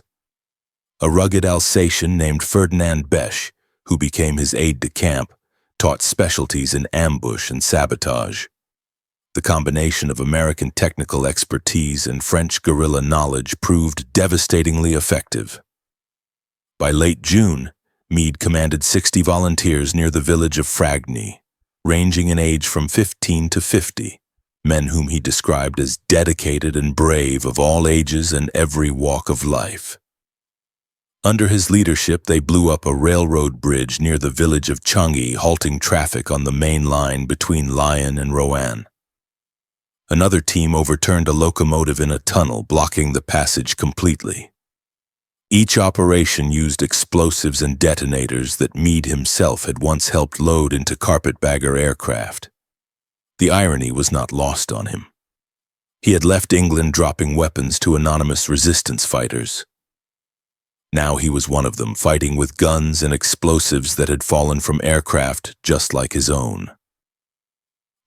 A rugged Alsatian named Ferdinand Besch, who became his aide-de-camp, taught specialties in ambush and sabotage. The combination of American technical expertise and French guerrilla knowledge proved devastatingly effective. By late June, Mead commanded 60 volunteers near the village of Fragny, ranging in age from 15 to 50, men whom he described as dedicated and brave of all ages and every walk of life. Under his leadership, they blew up a railroad bridge near the village of Changi, halting traffic on the main line between Lyon and Roanne. Another team overturned a locomotive in a tunnel, blocking the passage completely. Each operation used explosives and detonators that Mead himself had once helped load into Carpetbagger aircraft. The irony was not lost on him. He had left England dropping weapons to anonymous resistance fighters. Now he was one of them, fighting with guns and explosives that had fallen from aircraft just like his own.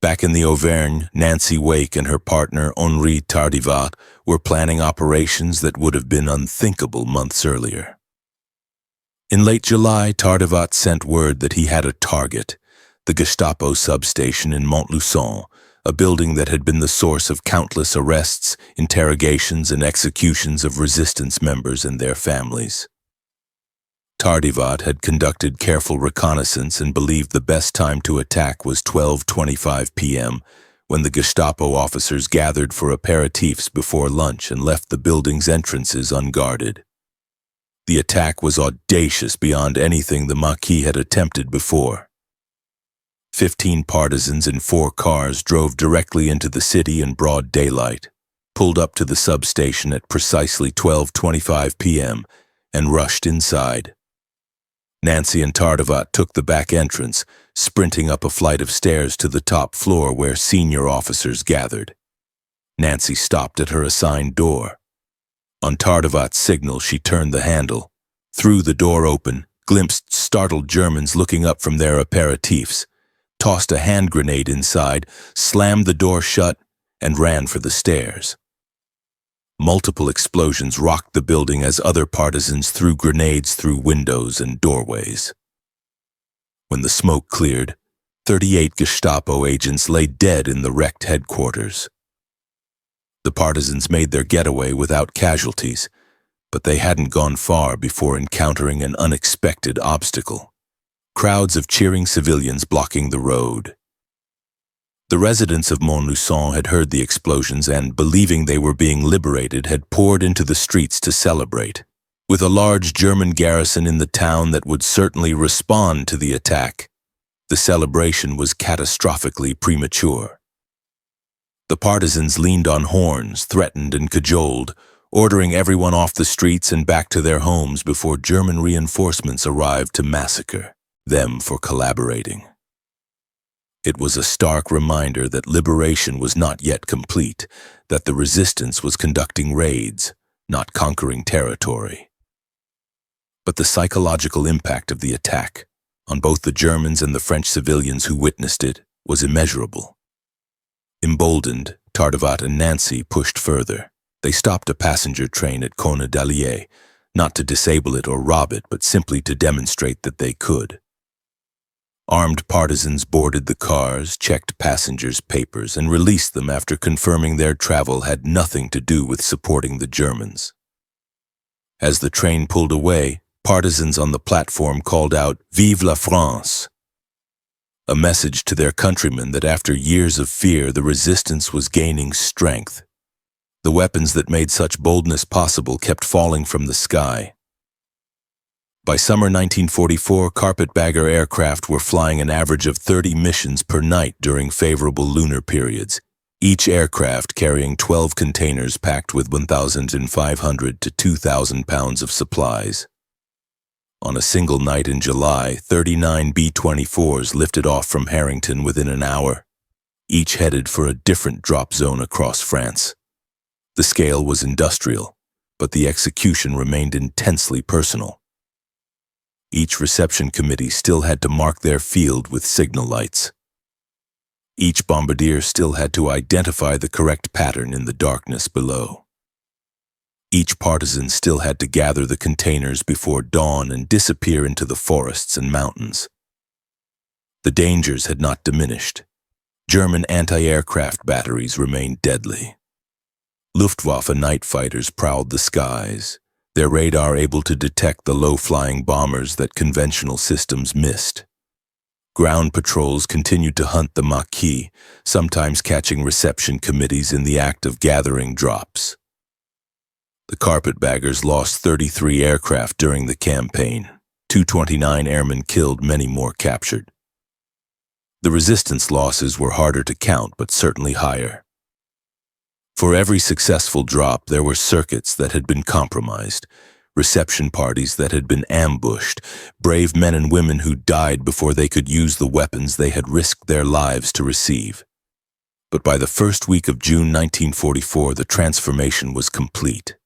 Back in the Auvergne, Nancy Wake and her partner Henri Tardivat were planning operations that would have been unthinkable months earlier. In late July, Tardivat sent word that he had a target, the Gestapo substation in Montluçon, a building that had been the source of countless arrests, interrogations, and executions of resistance members and their families. Tardivat had conducted careful reconnaissance and believed the best time to attack was 12:25 p.m., when the Gestapo officers gathered for aperitifs before lunch and left the building's entrances unguarded. The attack was audacious beyond anything the Maquis had attempted before. 15 partisans in 4 cars drove directly into the city in broad daylight, pulled up to the substation at precisely 12:25 p.m., and rushed inside. Nancy and Tardivat took the back entrance, sprinting up a flight of stairs to the top floor where senior officers gathered. Nancy stopped at her assigned door. On Tardivat's signal, she turned the handle, threw the door open, glimpsed startled Germans looking up from their aperitifs, tossed a hand grenade inside, slammed the door shut, and ran for the stairs. Multiple explosions rocked the building as other partisans threw grenades through windows and doorways. When the smoke cleared, 38 Gestapo agents lay dead in the wrecked headquarters. The partisans made their getaway without casualties, but they hadn't gone far before encountering an unexpected obstacle. Crowds of cheering civilians blocking the road. The residents of Montluçon had heard the explosions and, believing they were being liberated, had poured into the streets to celebrate. With a large German garrison in the town that would certainly respond to the attack, the celebration was catastrophically premature. The partisans leaned on horns, threatened and cajoled, ordering everyone off the streets and back to their homes before German reinforcements arrived to massacre them for collaborating. It was a stark reminder that liberation was not yet complete, that the resistance was conducting raids, not conquering territory. But the psychological impact of the attack, on both the Germans and the French civilians who witnessed it, was immeasurable. Emboldened, Tardivat and Nancy pushed further. They stopped a passenger train at Cône d'Allier, not to disable it or rob it, but simply to demonstrate that they could. Armed partisans boarded the cars, checked passengers' papers, and released them after confirming their travel had nothing to do with supporting the Germans. As the train pulled away, partisans on the platform called out, "Vive la France!" a message to their countrymen that after years of fear, the resistance was gaining strength. The weapons that made such boldness possible kept falling from the sky. By summer 1944, Carpetbagger aircraft were flying an average of 30 missions per night during favorable lunar periods, each aircraft carrying 12 containers packed with 1,500 to 2,000 pounds of supplies. On a single night in July, 39 B-24s lifted off from Harrington within an hour. each headed for a different drop zone across France. The scale was industrial, but the execution remained intensely personal. Each reception committee still had to mark their field with signal lights. Each bombardier still had to identify the correct pattern in the darkness below. Each partisan still had to gather the containers before dawn and disappear into the forests and mountains. The dangers had not diminished. German anti-aircraft batteries remained deadly. Luftwaffe night fighters prowled the skies, their radar able to detect the low-flying bombers that conventional systems missed. Ground patrols continued to hunt the Maquis, sometimes catching reception committees in the act of gathering drops. The Carpetbaggers lost 33 aircraft during the campaign, 229 airmen killed, many more captured. The resistance losses were harder to count, but certainly higher. For every successful drop, there were circuits that had been compromised, reception parties that had been ambushed, brave men and women who died before they could use the weapons they had risked their lives to receive. But by the first week of June 1944, the transformation was complete.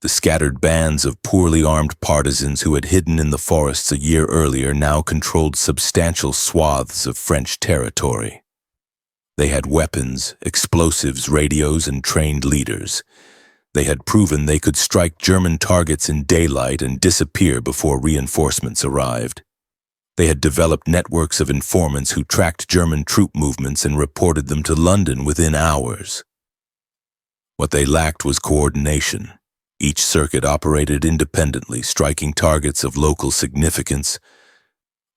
The scattered bands of poorly armed partisans who had hidden in the forests a year earlier now controlled substantial swaths of French territory. They had weapons, explosives, radios, and trained leaders. They had proven they could strike German targets in daylight and disappear before reinforcements arrived. They had developed networks of informants who tracked German troop movements and reported them to London within hours. What they lacked was coordination. Each circuit operated independently, striking targets of local significance,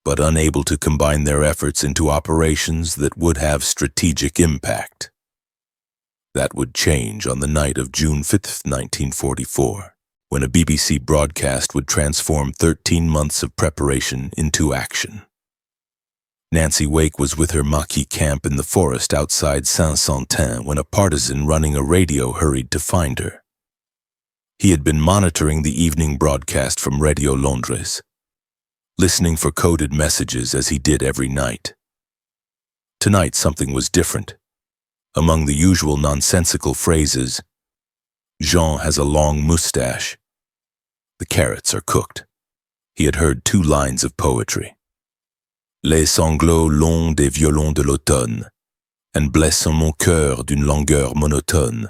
but unable to combine their efforts into operations that would have strategic impact. That would change on the night of June 5, 1944, when a BBC broadcast would transform 13 months of preparation into action. Nancy Wake was with her Maquis camp in the forest outside Saint-Saintin when a partisan running a radio hurried to find her. He had been monitoring the evening broadcast from Radio Londres, listening for coded messages as he did every night. Tonight something was different. Among the usual nonsensical phrases, Jean has a long moustache. The carrots are cooked. He had heard 2 lines of poetry. Les sanglots longs des violons de l'automne, and blessent mon cœur d'une langueur monotone.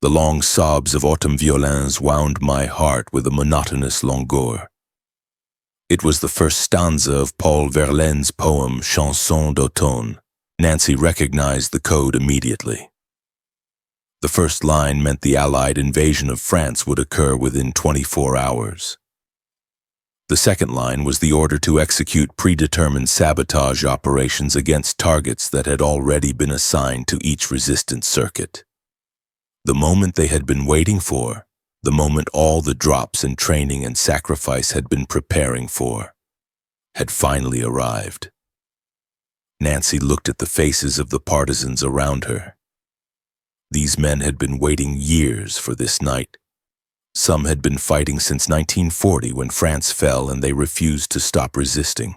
The long sobs of autumn violins wound my heart with a monotonous langueur. It was the first stanza of Paul Verlaine's poem Chanson d'automne. Nancy recognized the code immediately. The first line meant the Allied invasion of France would occur within 24 hours. The second line was the order to execute predetermined sabotage operations against targets that had already been assigned to each resistance circuit. The moment they had been waiting for, the moment all the drops and training and sacrifice had been preparing for, had finally arrived. Nancy looked at the faces of the partisans around her. These men had been waiting years for this night. Some had been fighting since 1940 when France fell and they refused to stop resisting.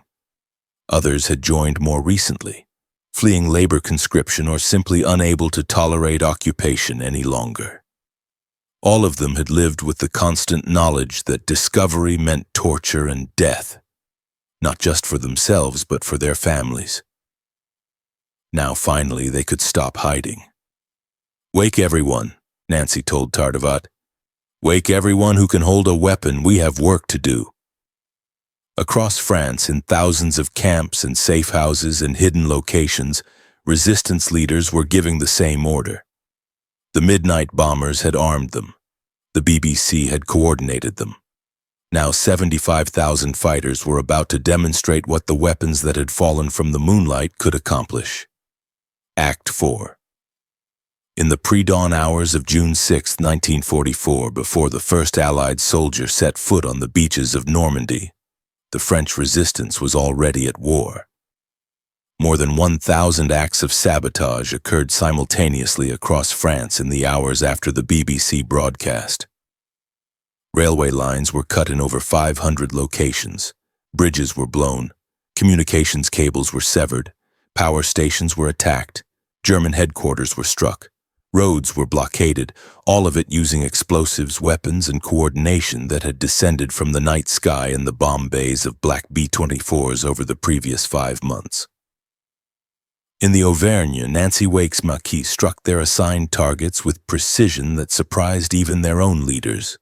Others had joined more recently, fleeing labor conscription or simply unable to tolerate occupation any longer. All of them had lived with the constant knowledge that discovery meant torture and death, not just for themselves but for their families. Now finally they could stop hiding. "Wake everyone," Nancy told Tardivat. "Wake everyone who can hold a weapon. We have work to do." Across France, in thousands of camps and safe houses and hidden locations, resistance leaders were giving the same order. The midnight bombers had armed them. The BBC had coordinated them. Now 75,000 fighters were about to demonstrate what the weapons that had fallen from the Moonlight could accomplish. Act 4. In the pre-dawn hours of June 6, 1944, before the first Allied soldier set foot on the beaches of Normandy, the French resistance was already at war. More than 1,000 acts of sabotage occurred simultaneously across France in the hours after the BBC broadcast. Railway lines were cut in over 500 locations, bridges were blown, communications cables were severed, Power stations were attacked. German headquarters were struck. Roads were blockaded, all of it using explosives, weapons, and coordination that had descended from the night sky in the bomb bays of black B-24s over the previous 5 months. In the Auvergne, Nancy Wake's Maquis struck their assigned targets with precision that surprised even their own leaders.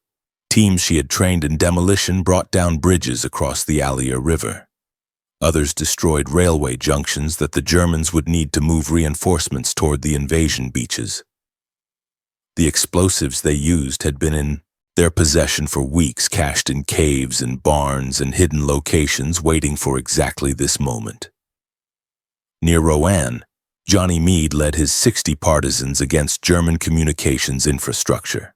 Teams she had trained in demolition brought down bridges across the Allier River. Others destroyed railway junctions that the Germans would need to move reinforcements toward the invasion beaches. The explosives they used had been in their possession for weeks, cached in caves and barns and hidden locations waiting for exactly this moment. Near Roanne, Johnny Mead led his 60 partisans against German communications infrastructure.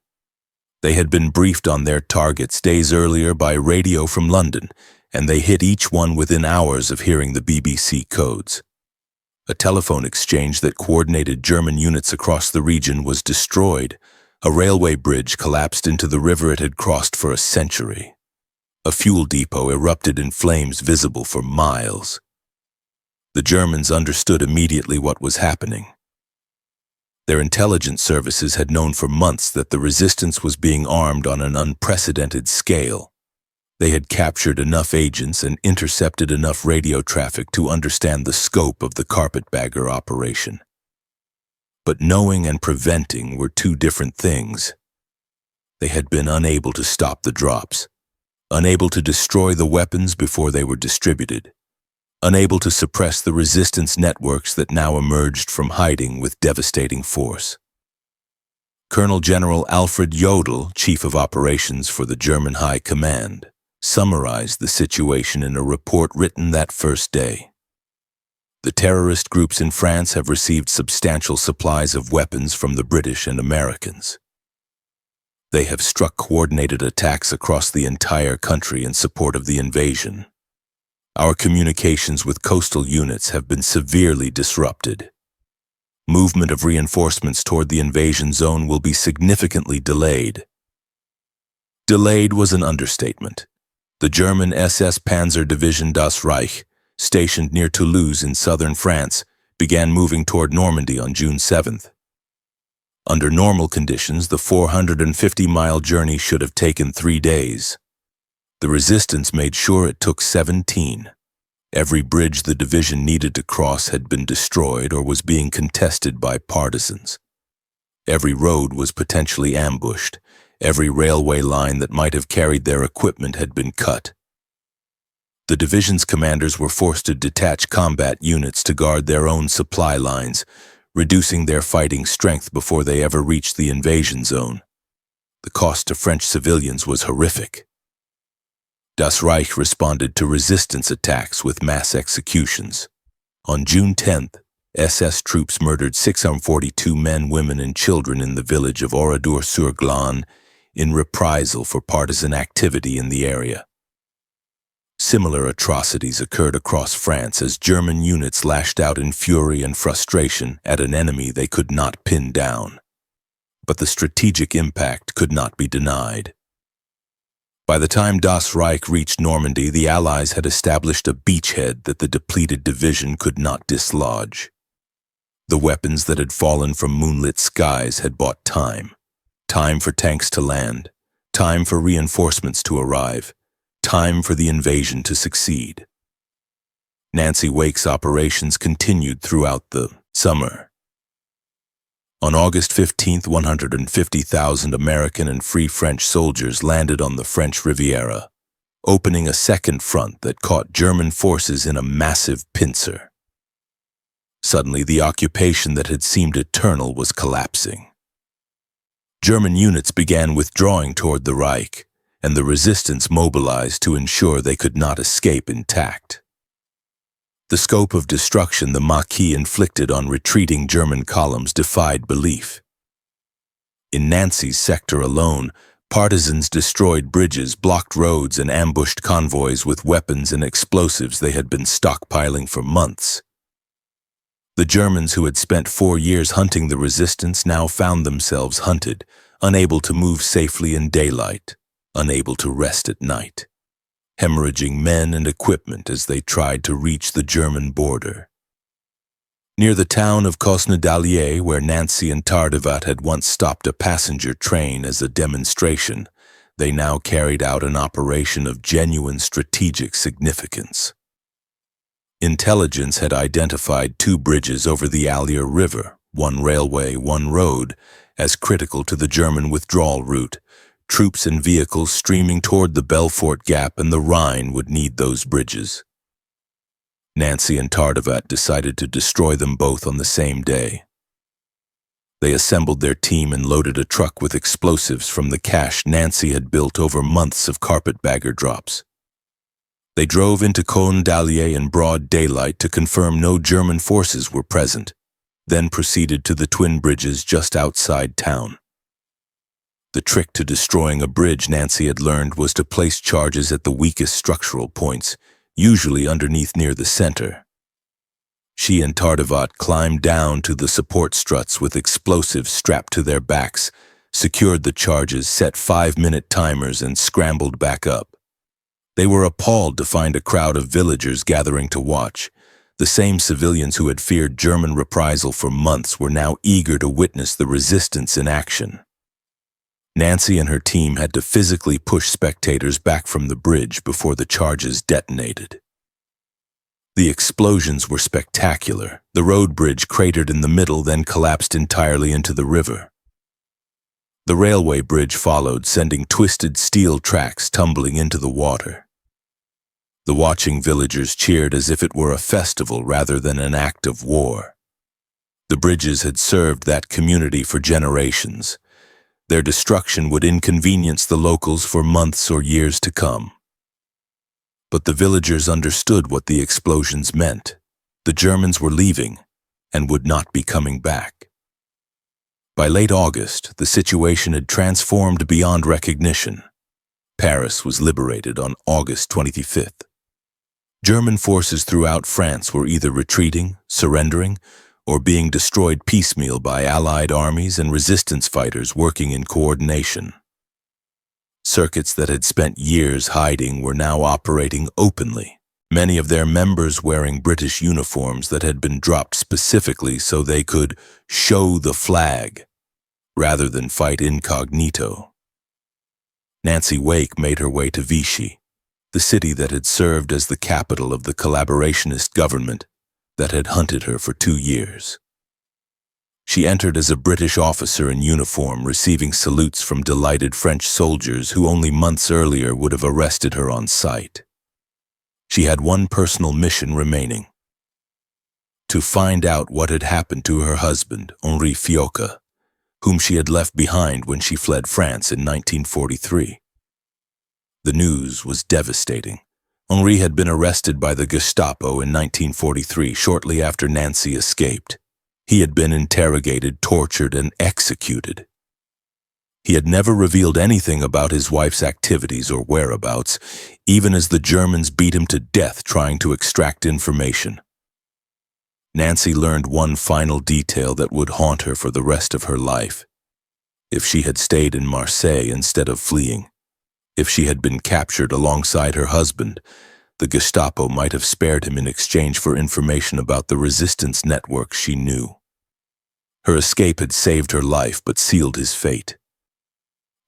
They had been briefed on their targets days earlier by radio from London, and they hit each one within hours of hearing the BBC codes. A telephone exchange that coordinated German units across the region was destroyed. A railway bridge collapsed into the river it had crossed for a century. A fuel depot erupted in flames visible for miles. The Germans understood immediately what was happening. Their intelligence services had known for months that the resistance was being armed on an unprecedented scale. They had captured enough agents and intercepted enough radio traffic to understand the scope of the Carpetbagger operation. But knowing and preventing were two different things. They had been unable to stop the drops, unable to destroy the weapons before they were distributed, unable to suppress the resistance networks that now emerged from hiding with devastating force. Colonel General Alfred Jodl, Chief of Operations for the German High Command, summarized the situation in a report written that first day. The terrorist groups in France have received substantial supplies of weapons from the British and Americans. They have struck coordinated attacks across the entire country in support of the invasion. Our communications with coastal units have been severely disrupted. Movement of reinforcements toward the invasion zone will be significantly delayed. Delayed was an understatement. The German SS Panzer Division Das Reich, stationed near Toulouse in southern France, began moving toward Normandy on June 7th. Under normal conditions, the 450-mile journey should have taken 3 days. The resistance made sure it took 17. Every bridge the division needed to cross had been destroyed or was being contested by partisans. Every road was potentially ambushed. Every railway line that might have carried their equipment had been cut. The division's commanders were forced to detach combat units to guard their own supply lines, reducing their fighting strength before they ever reached the invasion zone. The cost to French civilians was horrific. Das Reich responded to resistance attacks with mass executions. On June 10th, SS troops murdered 642 men, women, and children in the village of Oradour-sur-Glane in reprisal for partisan activity in the area. Similar atrocities occurred across France as German units lashed out in fury and frustration at an enemy they could not pin down. But the strategic impact could not be denied. By the time Das Reich reached Normandy, the Allies had established a beachhead that the depleted division could not dislodge. The weapons that had fallen from moonlit skies had bought time. Time for tanks to land, time for reinforcements to arrive, time for the invasion to succeed. Nancy Wake's operations continued throughout the summer. On August 15th, 150,000 American and Free French soldiers landed on the French Riviera, opening a second front that caught German forces in a massive pincer. Suddenly, the occupation that had seemed eternal was collapsing. German units began withdrawing toward the Reich, and the resistance mobilized to ensure they could not escape intact. The scope of destruction the Maquis inflicted on retreating German columns defied belief. In Nancy's sector alone, partisans destroyed bridges, blocked roads, and ambushed convoys with weapons and explosives they had been stockpiling for months. The Germans who had spent 4 years hunting the resistance now found themselves hunted, unable to move safely in daylight, unable to rest at night, hemorrhaging men and equipment as they tried to reach the German border. Near the town of Cosne-Dalier, where Nancy and Tardivat had once stopped a passenger train as a demonstration, they now carried out an operation of genuine strategic significance. Intelligence had identified 2 bridges over the Allier River, one railway, one road, as critical to the German withdrawal route. Troops and vehicles streaming toward the Belfort Gap and the Rhine would need those bridges. Nancy and Tardivat decided to destroy them both on the same day. They assembled their team and loaded a truck with explosives from the cache Nancy had built over months of carpetbagger drops. They drove into Cosne-Dalier in broad daylight to confirm no German forces were present, then proceeded to the twin bridges just outside town. The trick to destroying a bridge, Nancy had learned, was to place charges at the weakest structural points, usually underneath near the center. She and Tardivat climbed down to the support struts with explosives strapped to their backs, secured the charges, set 5-minute timers, and scrambled back up. They were appalled to find a crowd of villagers gathering to watch. The same civilians who had feared German reprisal for months were now eager to witness the resistance in action. Nancy and her team had to physically push spectators back from the bridge before the charges detonated. The explosions were spectacular. The road bridge cratered in the middle, then collapsed entirely into the river. The railway bridge followed, sending twisted steel tracks tumbling into the water. The watching villagers cheered as if it were a festival rather than an act of war. The bridges had served that community for generations. Their destruction would inconvenience the locals for months or years to come. But the villagers understood what the explosions meant. The Germans were leaving and would not be coming back. By late August, the situation had transformed beyond recognition. Paris was liberated on August 25th. German forces throughout France were either retreating, surrendering, or being destroyed piecemeal by Allied armies and resistance fighters working in coordination. Circuits that had spent years hiding were now operating openly, many of their members wearing British uniforms that had been dropped specifically so they could show the flag, rather than fight incognito. Nancy Wake made her way to Vichy, the city that had served as the capital of the collaborationist government that had hunted her for 2 years. She entered as a British officer in uniform, receiving salutes from delighted French soldiers who only months earlier would have arrested her on sight. She had one personal mission remaining: to find out what had happened to her husband, Henri Tardivat, whom she had left behind when she fled France in 1943. The news was devastating. Henri had been arrested by the Gestapo in 1943, shortly after Nancy escaped. He had been interrogated, tortured, and executed. He had never revealed anything about his wife's activities or whereabouts, even as the Germans beat him to death trying to extract information. Nancy learned one final detail that would haunt her for the rest of her life. If she had stayed in Marseille instead of fleeing, if she had been captured alongside her husband, the Gestapo might have spared him in exchange for information about the resistance network she knew. Her escape had saved her life but sealed his fate.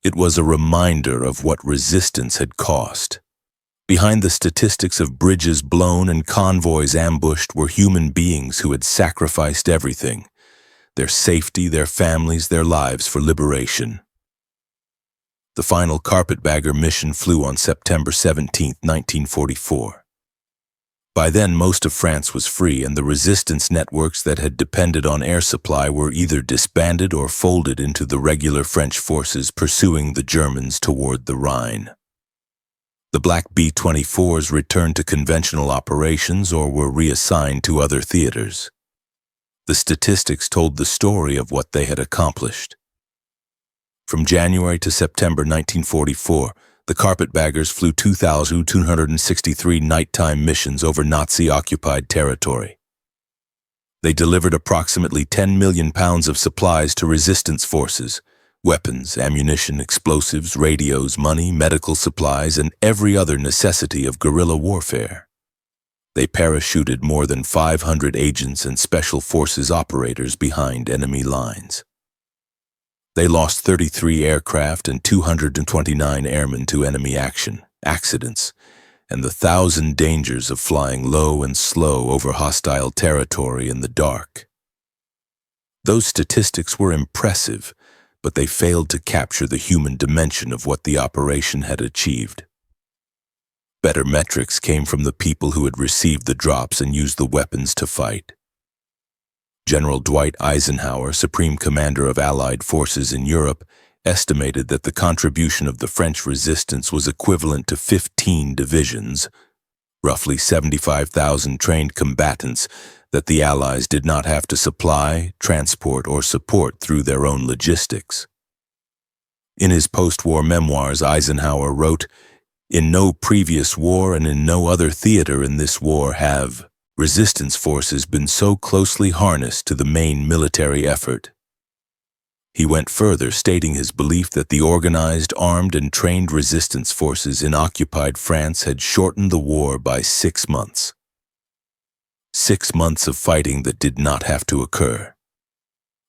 It was a reminder of what resistance had cost. Behind the statistics of bridges blown and convoys ambushed were human beings who had sacrificed everything: their safety, their families, their lives for liberation. The final Carpetbagger mission flew on September 17, 1944. By then, most of France was free, and the resistance networks that had depended on air supply were either disbanded or folded into the regular French forces pursuing the Germans toward the Rhine. The Black B-24s returned to conventional operations or were reassigned to other theaters. The statistics told the story of what they had accomplished. From January to September 1944, the Carpetbaggers flew 2,263 nighttime missions over Nazi-occupied territory. They delivered approximately 10 million pounds of supplies to resistance forces: weapons, ammunition, explosives, radios, money, medical supplies, and every other necessity of guerrilla warfare. They parachuted more than 500 agents and special forces operators behind enemy lines. They lost 33 aircraft and 229 airmen to enemy action, accidents, and the 1,000 dangers of flying low and slow over hostile territory in the dark. Those statistics were impressive, but they failed to capture the human dimension of what the operation had achieved. Better metrics came from the people who had received the drops and used the weapons to fight. General Dwight Eisenhower, Supreme Commander of Allied forces in Europe, estimated that the contribution of the French resistance was equivalent to 15 divisions, roughly 75,000 trained combatants that the Allies did not have to supply, transport, or support through their own logistics. In his post-war memoirs, Eisenhower wrote, "In no previous war and in no other theater in this war have resistance forces been so closely harnessed to the main military effort." He went further, stating his belief that the organized, armed, and trained resistance forces in occupied France had shortened the war by 6 months. 6 months of fighting that did not have to occur.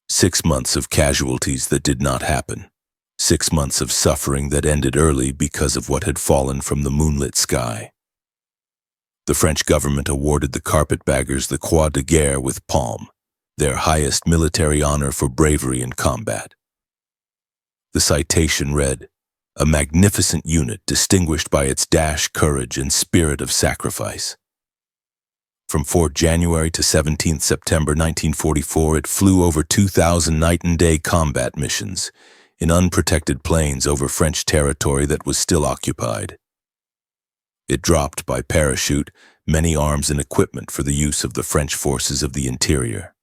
6 months of casualties that did not happen. 6 months of suffering that ended early because of what had fallen from the moonlit sky. The French government awarded the carpetbaggers the Croix de Guerre with Palm, their highest military honor for bravery in combat. The citation read, "A magnificent unit distinguished by its dash, courage, and spirit of sacrifice." From 4 January to 17 September 1944, it flew over 2,000 night and day combat missions in unprotected plains over French territory that was still occupied. It dropped by parachute many arms and equipment for the use of the French forces of the interior.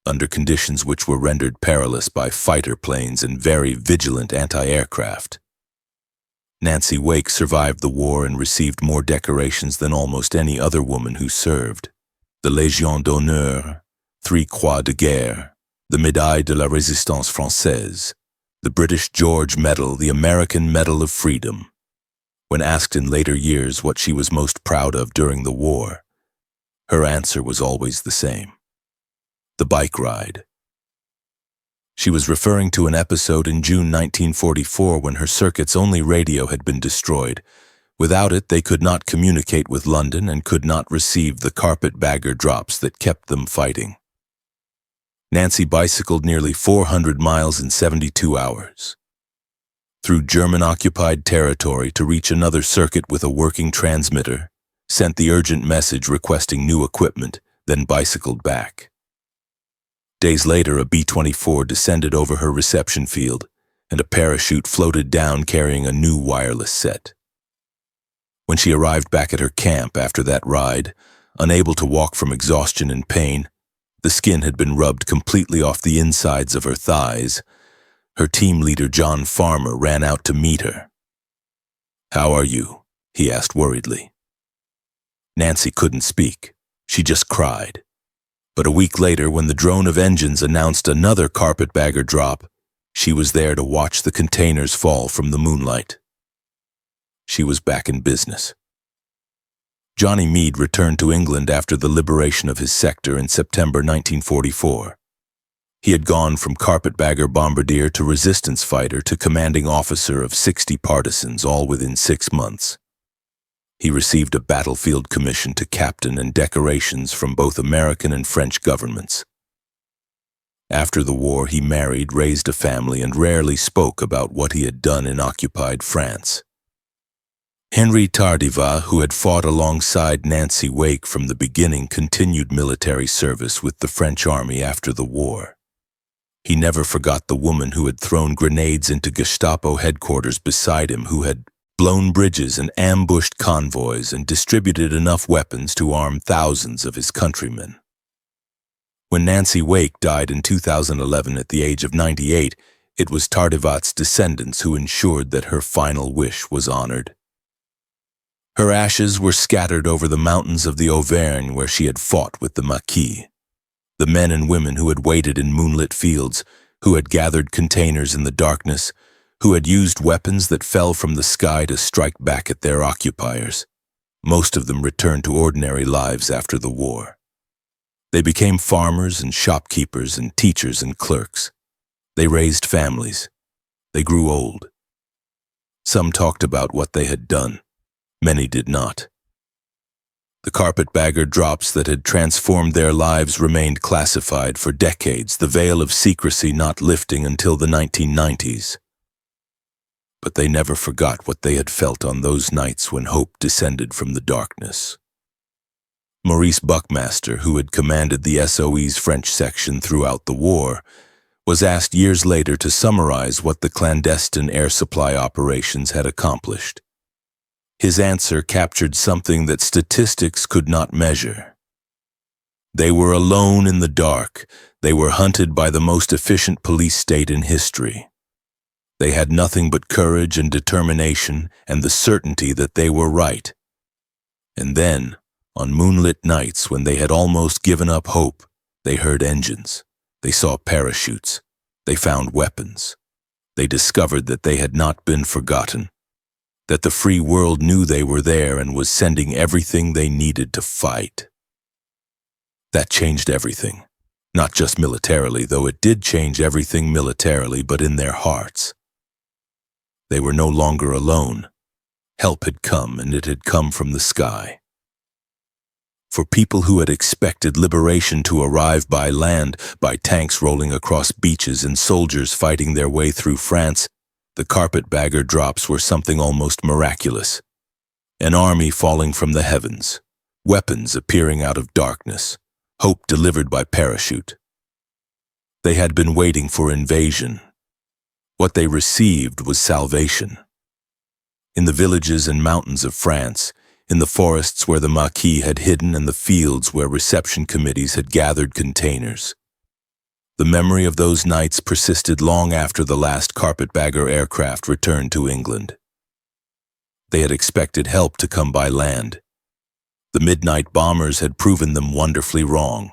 Under conditions which were rendered perilous by fighter planes and very vigilant anti-aircraft. Nancy Wake survived the war and received more decorations than almost any other woman who served. The Légion d'honneur, 3 Croix de Guerre, the Médaille de la Résistance Française, the British George Medal, the American Medal of Freedom. When asked in later years what she was most proud of during the war, her answer was always the same: the bike ride. She was referring to an episode in June 1944 when her circuit's only radio had been destroyed. Without it, they could not communicate with London and could not receive the carpetbagger drops that kept them fighting. Nancy bicycled nearly 400 miles in 72 hours. Through German-occupied territory to reach another circuit with a working transmitter, sent the urgent message requesting new equipment, then bicycled back. Days later, a B-24 descended over her reception field, and a parachute floated down carrying a new wireless set. When she arrived back at her camp after that ride, unable to walk from exhaustion and pain, the skin had been rubbed completely off the insides of her thighs. Her team leader, John Farmer, ran out to meet her. "How are you?" he asked worriedly. Nancy couldn't speak. She just cried. But a week later, when the drone of engines announced another carpetbagger drop, she was there to watch the containers fall from the Moonlight. She was back in business. Johnny Mead returned to England after the liberation of his sector in September 1944. He had gone from carpetbagger bombardier to resistance fighter to commanding officer of 60 partisans, all within 6 months. He received a battlefield commission to captain and decorations from both American and French governments. After the war, he married, raised a family, and rarely spoke about what he had done in occupied France. Henri Tardivat, who had fought alongside Nancy Wake from the beginning, continued military service with the French army after the war. He never forgot the woman who had thrown grenades into Gestapo headquarters beside him, who had blown bridges and ambushed convoys and distributed enough weapons to arm thousands of his countrymen. When Nancy Wake died in 2011 at the age of 98, it was Tardivat's descendants who ensured that her final wish was honored. Her ashes were scattered over the mountains of the Auvergne where she had fought with the Maquis. The men and women who had waited in moonlit fields, who had gathered containers in the darkness, who had used weapons that fell from the sky to strike back at their occupiers. Most of them returned to ordinary lives after the war. They became farmers and shopkeepers and teachers and clerks. They raised families. They grew old. Some talked about what they had done. Many did not. The carpetbagger drops that had transformed their lives remained classified for decades, the veil of secrecy not lifting until the 1990s. But they never forgot what they had felt on those nights when hope descended from the darkness. Maurice Buckmaster, who had commanded the SOE's French section throughout the war, was asked years later to summarize what the clandestine air supply operations had accomplished. His answer captured something that statistics could not measure. They were alone in the dark. They were hunted by the most efficient police state in history. They had nothing but courage and determination and the certainty that they were right. And then, on moonlit nights when they had almost given up hope, they heard engines. They saw parachutes. They found weapons. They discovered that they had not been forgotten, that the free world knew they were there and was sending everything they needed to fight. That changed everything, not just militarily, though it did change everything militarily, but in their hearts. They were no longer alone. Help had come, and it had come from the sky. For people who had expected liberation to arrive by land, by tanks rolling across beaches and soldiers fighting their way through France, the carpetbagger drops were something almost miraculous. An army falling from the heavens, weapons appearing out of darkness, hope delivered by parachute. They had been waiting for invasion. What they received was salvation. In the villages and mountains of France, in the forests where the Maquis had hidden and the fields where reception committees had gathered containers. The memory of those nights persisted long after the last carpetbagger aircraft returned to England. They had expected help to come by land. The midnight bombers had proven them wonderfully wrong.